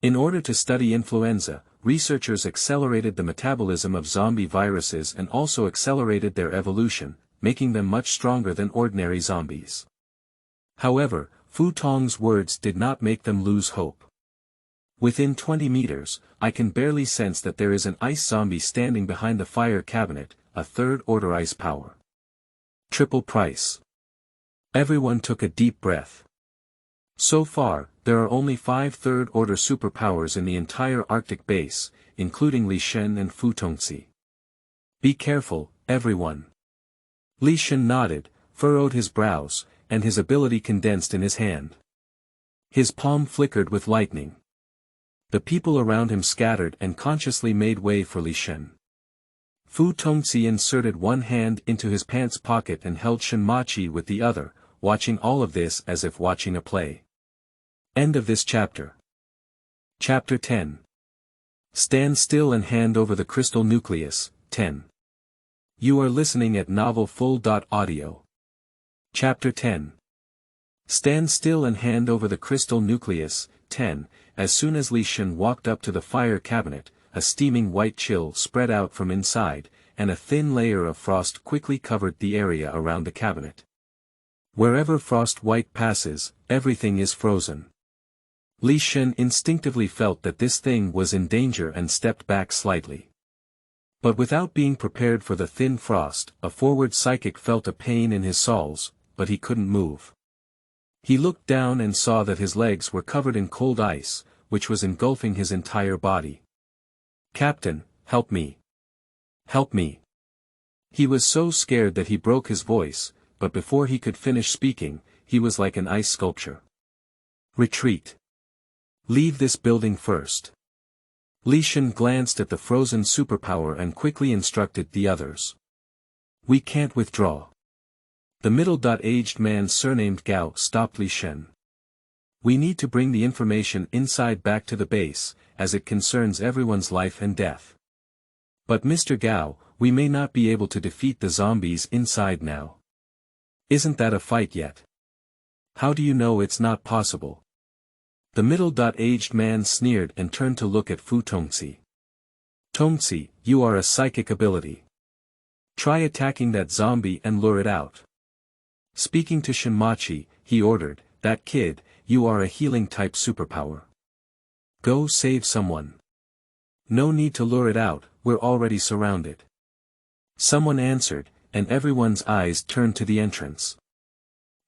In order to study influenza, researchers accelerated the metabolism of zombie viruses and also accelerated their evolution, making them much stronger than ordinary zombies. However, Fu Tong's words did not make them lose hope. Within 20 meters, I can barely sense that there is an ice zombie standing behind the fire cabinet, a third-order ice power. Triple price. Everyone took a deep breath. So far, there are only 5 third-order superpowers in the entire Arctic base, including Li Shen and Fu Tongzi. Be careful, everyone. Li Shen nodded, furrowed his brows, and his ability condensed in his hand. His palm flickered with lightning. The people around him scattered and consciously made way for Li Shen. Fu Tongzi inserted one hand into his pants pocket and held Shinmachi with the other, watching all of this as if watching a play. End of this chapter. Chapter 10. Stand still and hand over the crystal nucleus, 10. You are listening at novelfull.audio. Chapter 10. Stand still and hand over the crystal nucleus, 10. As soon as Li Shen walked up to the fire cabinet, a steaming white chill spread out from inside, and a thin layer of frost quickly covered the area around the cabinet. Wherever frost white passes, everything is frozen. Li Shen instinctively felt that this thing was in danger and stepped back slightly. But without being prepared for the thin frost, a forward psychic felt a pain in his soles, but he couldn't move. He looked down and saw that his legs were covered in cold ice, which was engulfing his entire body. Captain, help me. Help me. He was so scared that he broke his voice, but before he could finish speaking, he was like an ice sculpture. Retreat. Leave this building first. Li Shen glanced at the frozen superpower and quickly instructed the others. We can't withdraw. The middle-aged man surnamed Gao stopped Li Shen. We need to bring the information inside back to the base, as it concerns everyone's life and death. But Mr. Gao, we may not be able to defeat the zombies inside now. Isn't that a fight yet? How do you know it's not possible? The middle-aged man sneered and turned to look at Fu Tongci. Tongci, you are a psychic ability. Try attacking that zombie and lure it out. Speaking to Shinmachi, he ordered, that kid, you are a healing-type superpower. Go save someone. No need to lure it out, we're already surrounded. Someone answered, and everyone's eyes turned to the entrance.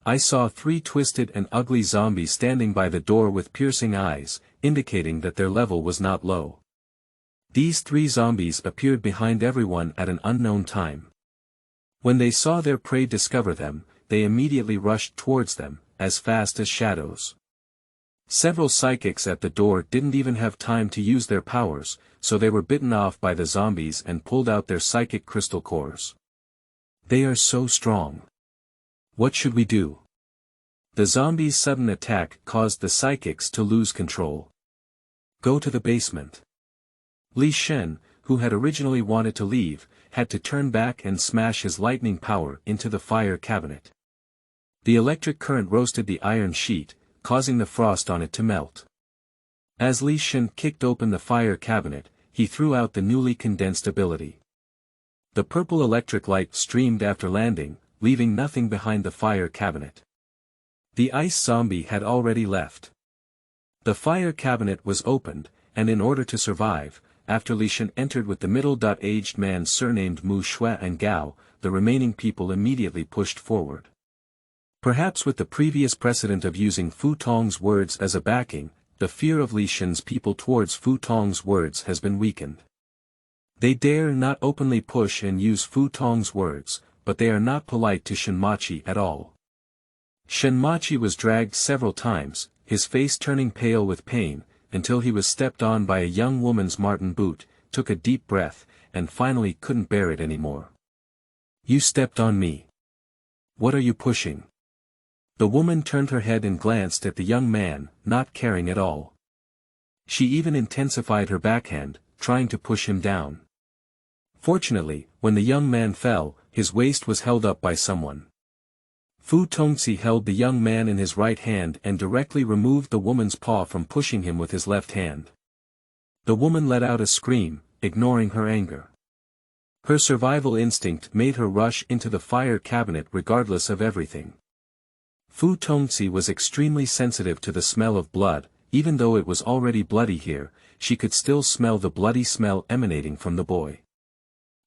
I saw 3 twisted and ugly zombies standing by the door with piercing eyes, indicating that their level was not low. These 3 zombies appeared behind everyone at an unknown time. When they saw their prey discover them, they immediately rushed towards them, as fast as shadows. Several psychics at the door didn't even have time to use their powers, so they were bitten off by the zombies and pulled out their psychic crystal cores. They are so strong. What should we do? The zombies' sudden attack caused the psychics to lose control. Go to the basement. Li Shen, who had originally wanted to leave, had to turn back and smash his lightning power into the fire cabinet. The electric current roasted the iron sheet, causing the frost on it to melt. As Li Shen kicked open the fire cabinet, he threw out the newly condensed ability. The purple electric light streamed after landing, leaving nothing behind the fire cabinet. The ice zombie had already left. The fire cabinet was opened, and in order to survive, after Li Shen entered with the middle-aged man surnamed Mu Shui and Gao, the remaining people immediately pushed forward. Perhaps with the previous precedent of using Fu Tong's words as a backing, the fear of Li Shen's people towards Fu Tong's words has been weakened. They dare not openly push and use Fu Tong's words, but they are not polite to Shinmachi at all. Shinmachi was dragged several times, his face turning pale with pain, until he was stepped on by a young woman's marten boot, took a deep breath, and finally couldn't bear it anymore. You stepped on me. What are you pushing? The woman turned her head and glanced at the young man, not caring at all. She even intensified her backhand, trying to push him down. Fortunately, when the young man fell, his waist was held up by someone. Fu Tongci held the young man in his right hand and directly removed the woman's paw from pushing him with his left hand. The woman let out a scream, ignoring her anger. Her survival instinct made her rush into the fire cabinet regardless of everything. Fu Tongci was extremely sensitive to the smell of blood, even though it was already bloody here, she could still smell the bloody smell emanating from the boy.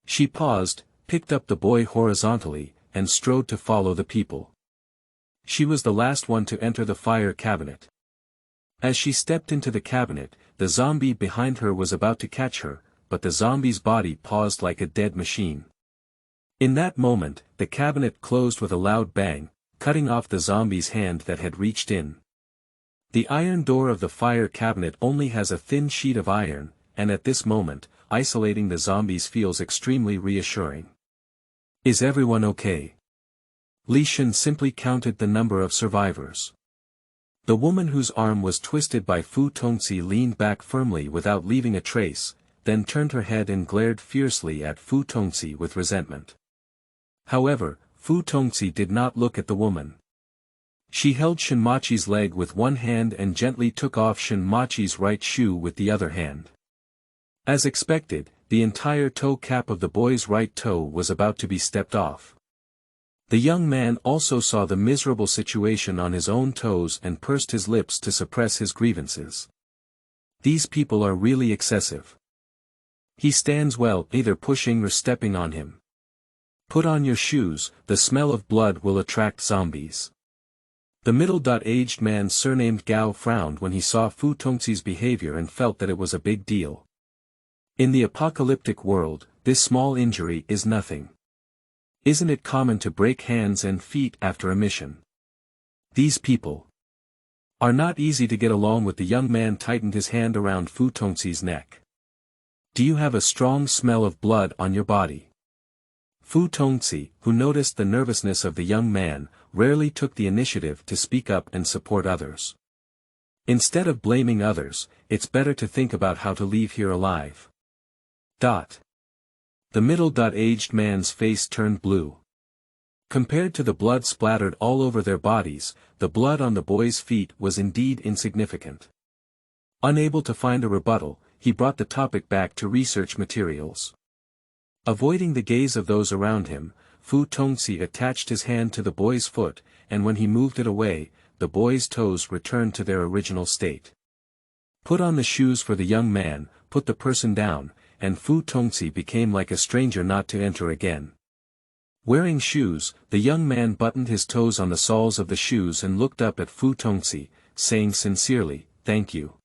She paused, picked up the boy horizontally, and strode to follow the people. She was the last one to enter the fire cabinet. As she stepped into the cabinet, the zombie behind her was about to catch her, but the zombie's body paused like a dead machine. In that moment, the cabinet closed with a loud bang, cutting off the zombie's hand that had reached in. The iron door of the fire cabinet only has a thin sheet of iron, and at this moment, isolating the zombies feels extremely reassuring. Is everyone okay? Li Shen simply counted the number of survivors. The woman whose arm was twisted by Fu Tongci leaned back firmly without leaving a trace, then turned her head and glared fiercely at Fu Tongci with resentment. However, Fu Tongci did not look at the woman. She held Shinmachi's leg with one hand and gently took off Shinmachi's right shoe with the other hand. As expected, the entire toe cap of the boy's right toe was about to be stepped off. The young man also saw the miserable situation on his own toes and pursed his lips to suppress his grievances. These people are really excessive. He stands well either pushing or stepping on him. Put on your shoes, the smell of blood will attract zombies. The middle-aged man surnamed Gao frowned when he saw Fu Tongci's behavior and felt that it was a big deal. In the apocalyptic world, this small injury is nothing. Isn't it common to break hands and feet after a mission? These people are not easy to get along with. The young man tightened his hand around Fu Tongxi's neck. Do you have a strong smell of blood on your body? Fu Tongxi, who noticed the nervousness of the young man, rarely took the initiative to speak up and support others. Instead of blaming others, it's better to think about how to leave here alive. The middle-aged man's face turned blue. Compared to the blood splattered all over their bodies, the blood on the boy's feet was indeed insignificant. Unable to find a rebuttal, he brought the topic back to research materials. Avoiding the gaze of those around him, Fu Tongxi attached his hand to the boy's foot, and when he moved it away, the boy's toes returned to their original state. Put on the shoes for the young man, put the person down, and Fu Tongxi became like a stranger not to enter again. Wearing shoes, the young man buttoned his toes on the soles of the shoes and looked up at Fu Tongxi, saying sincerely, "Thank you.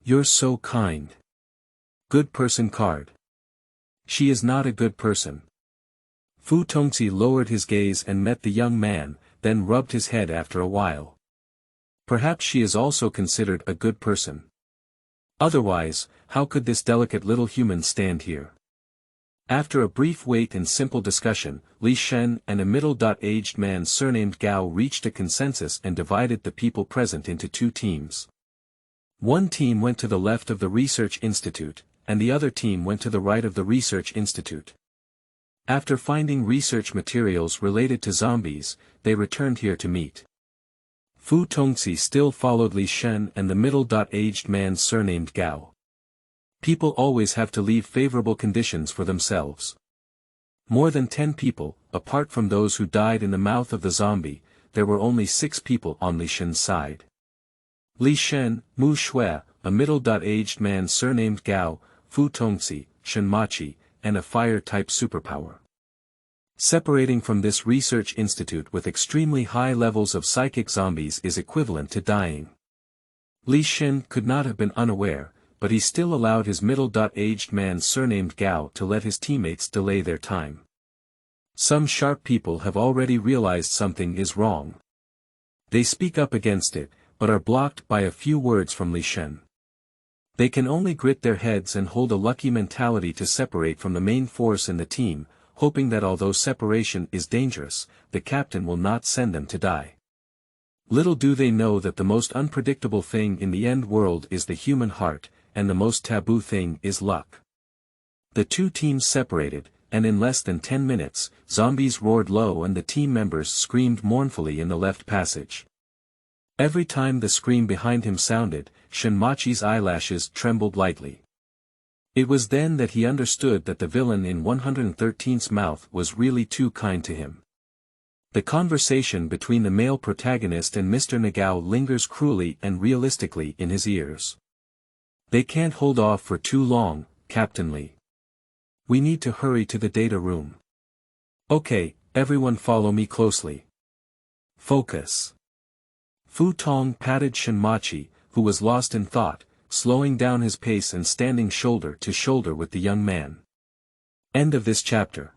You're so kind. Good person card." She is not a good person. Fu Tongxi lowered his gaze and met the young man, then rubbed his head after a while. Perhaps she is also considered a good person. Otherwise, how could this delicate little human stand here? After a brief wait and simple discussion, Li Shen and a middle-aged man surnamed Gao reached a consensus and divided the people present into two teams. One team went to the left of the research institute, and the other team went to the right of the research institute. After finding research materials related to zombies, they returned here to meet. Fu Tongxi still followed Li Shen and the middle-aged man surnamed Gao. People always have to leave favorable conditions for themselves. More than 10 people, apart from those who died in the mouth of the zombie, there were only 6 people on Li Shen's side. Li Shen, Mu Shui, a middle-aged man surnamed Gao, Fu Tongxi, Shen Machi, and a fire-type superpower. Separating from this research institute with extremely high levels of psychic zombies is equivalent to dying. Li Shen could not have been unaware, but he still allowed his middle-aged man surnamed Gao to let his teammates delay their time. Some sharp people have already realized something is wrong. They speak up against it, but are blocked by a few words from Li Shen. They can only grit their heads and hold a lucky mentality to separate from the main force in the team, hoping that although separation is dangerous, the captain will not send them to die. Little do they know that the most unpredictable thing in the end world is the human heart, and the most taboo thing is luck. The two teams separated, and in less than 10 minutes, zombies roared low and the team members screamed mournfully in the left passage. Every time the scream behind him sounded, Shenmachi's eyelashes trembled lightly. It was then that he understood that the villain in 113's mouth was really too kind to him. The conversation between the male protagonist and Mr. Nagao lingers cruelly and realistically in his ears. They can't hold off for too long, Captain Li. We need to hurry to the data room. Okay, everyone follow me closely. Focus. Fu Tong patted Shenmachi, who was lost in thought, slowing down his pace and standing shoulder to shoulder with the young man. End of this chapter.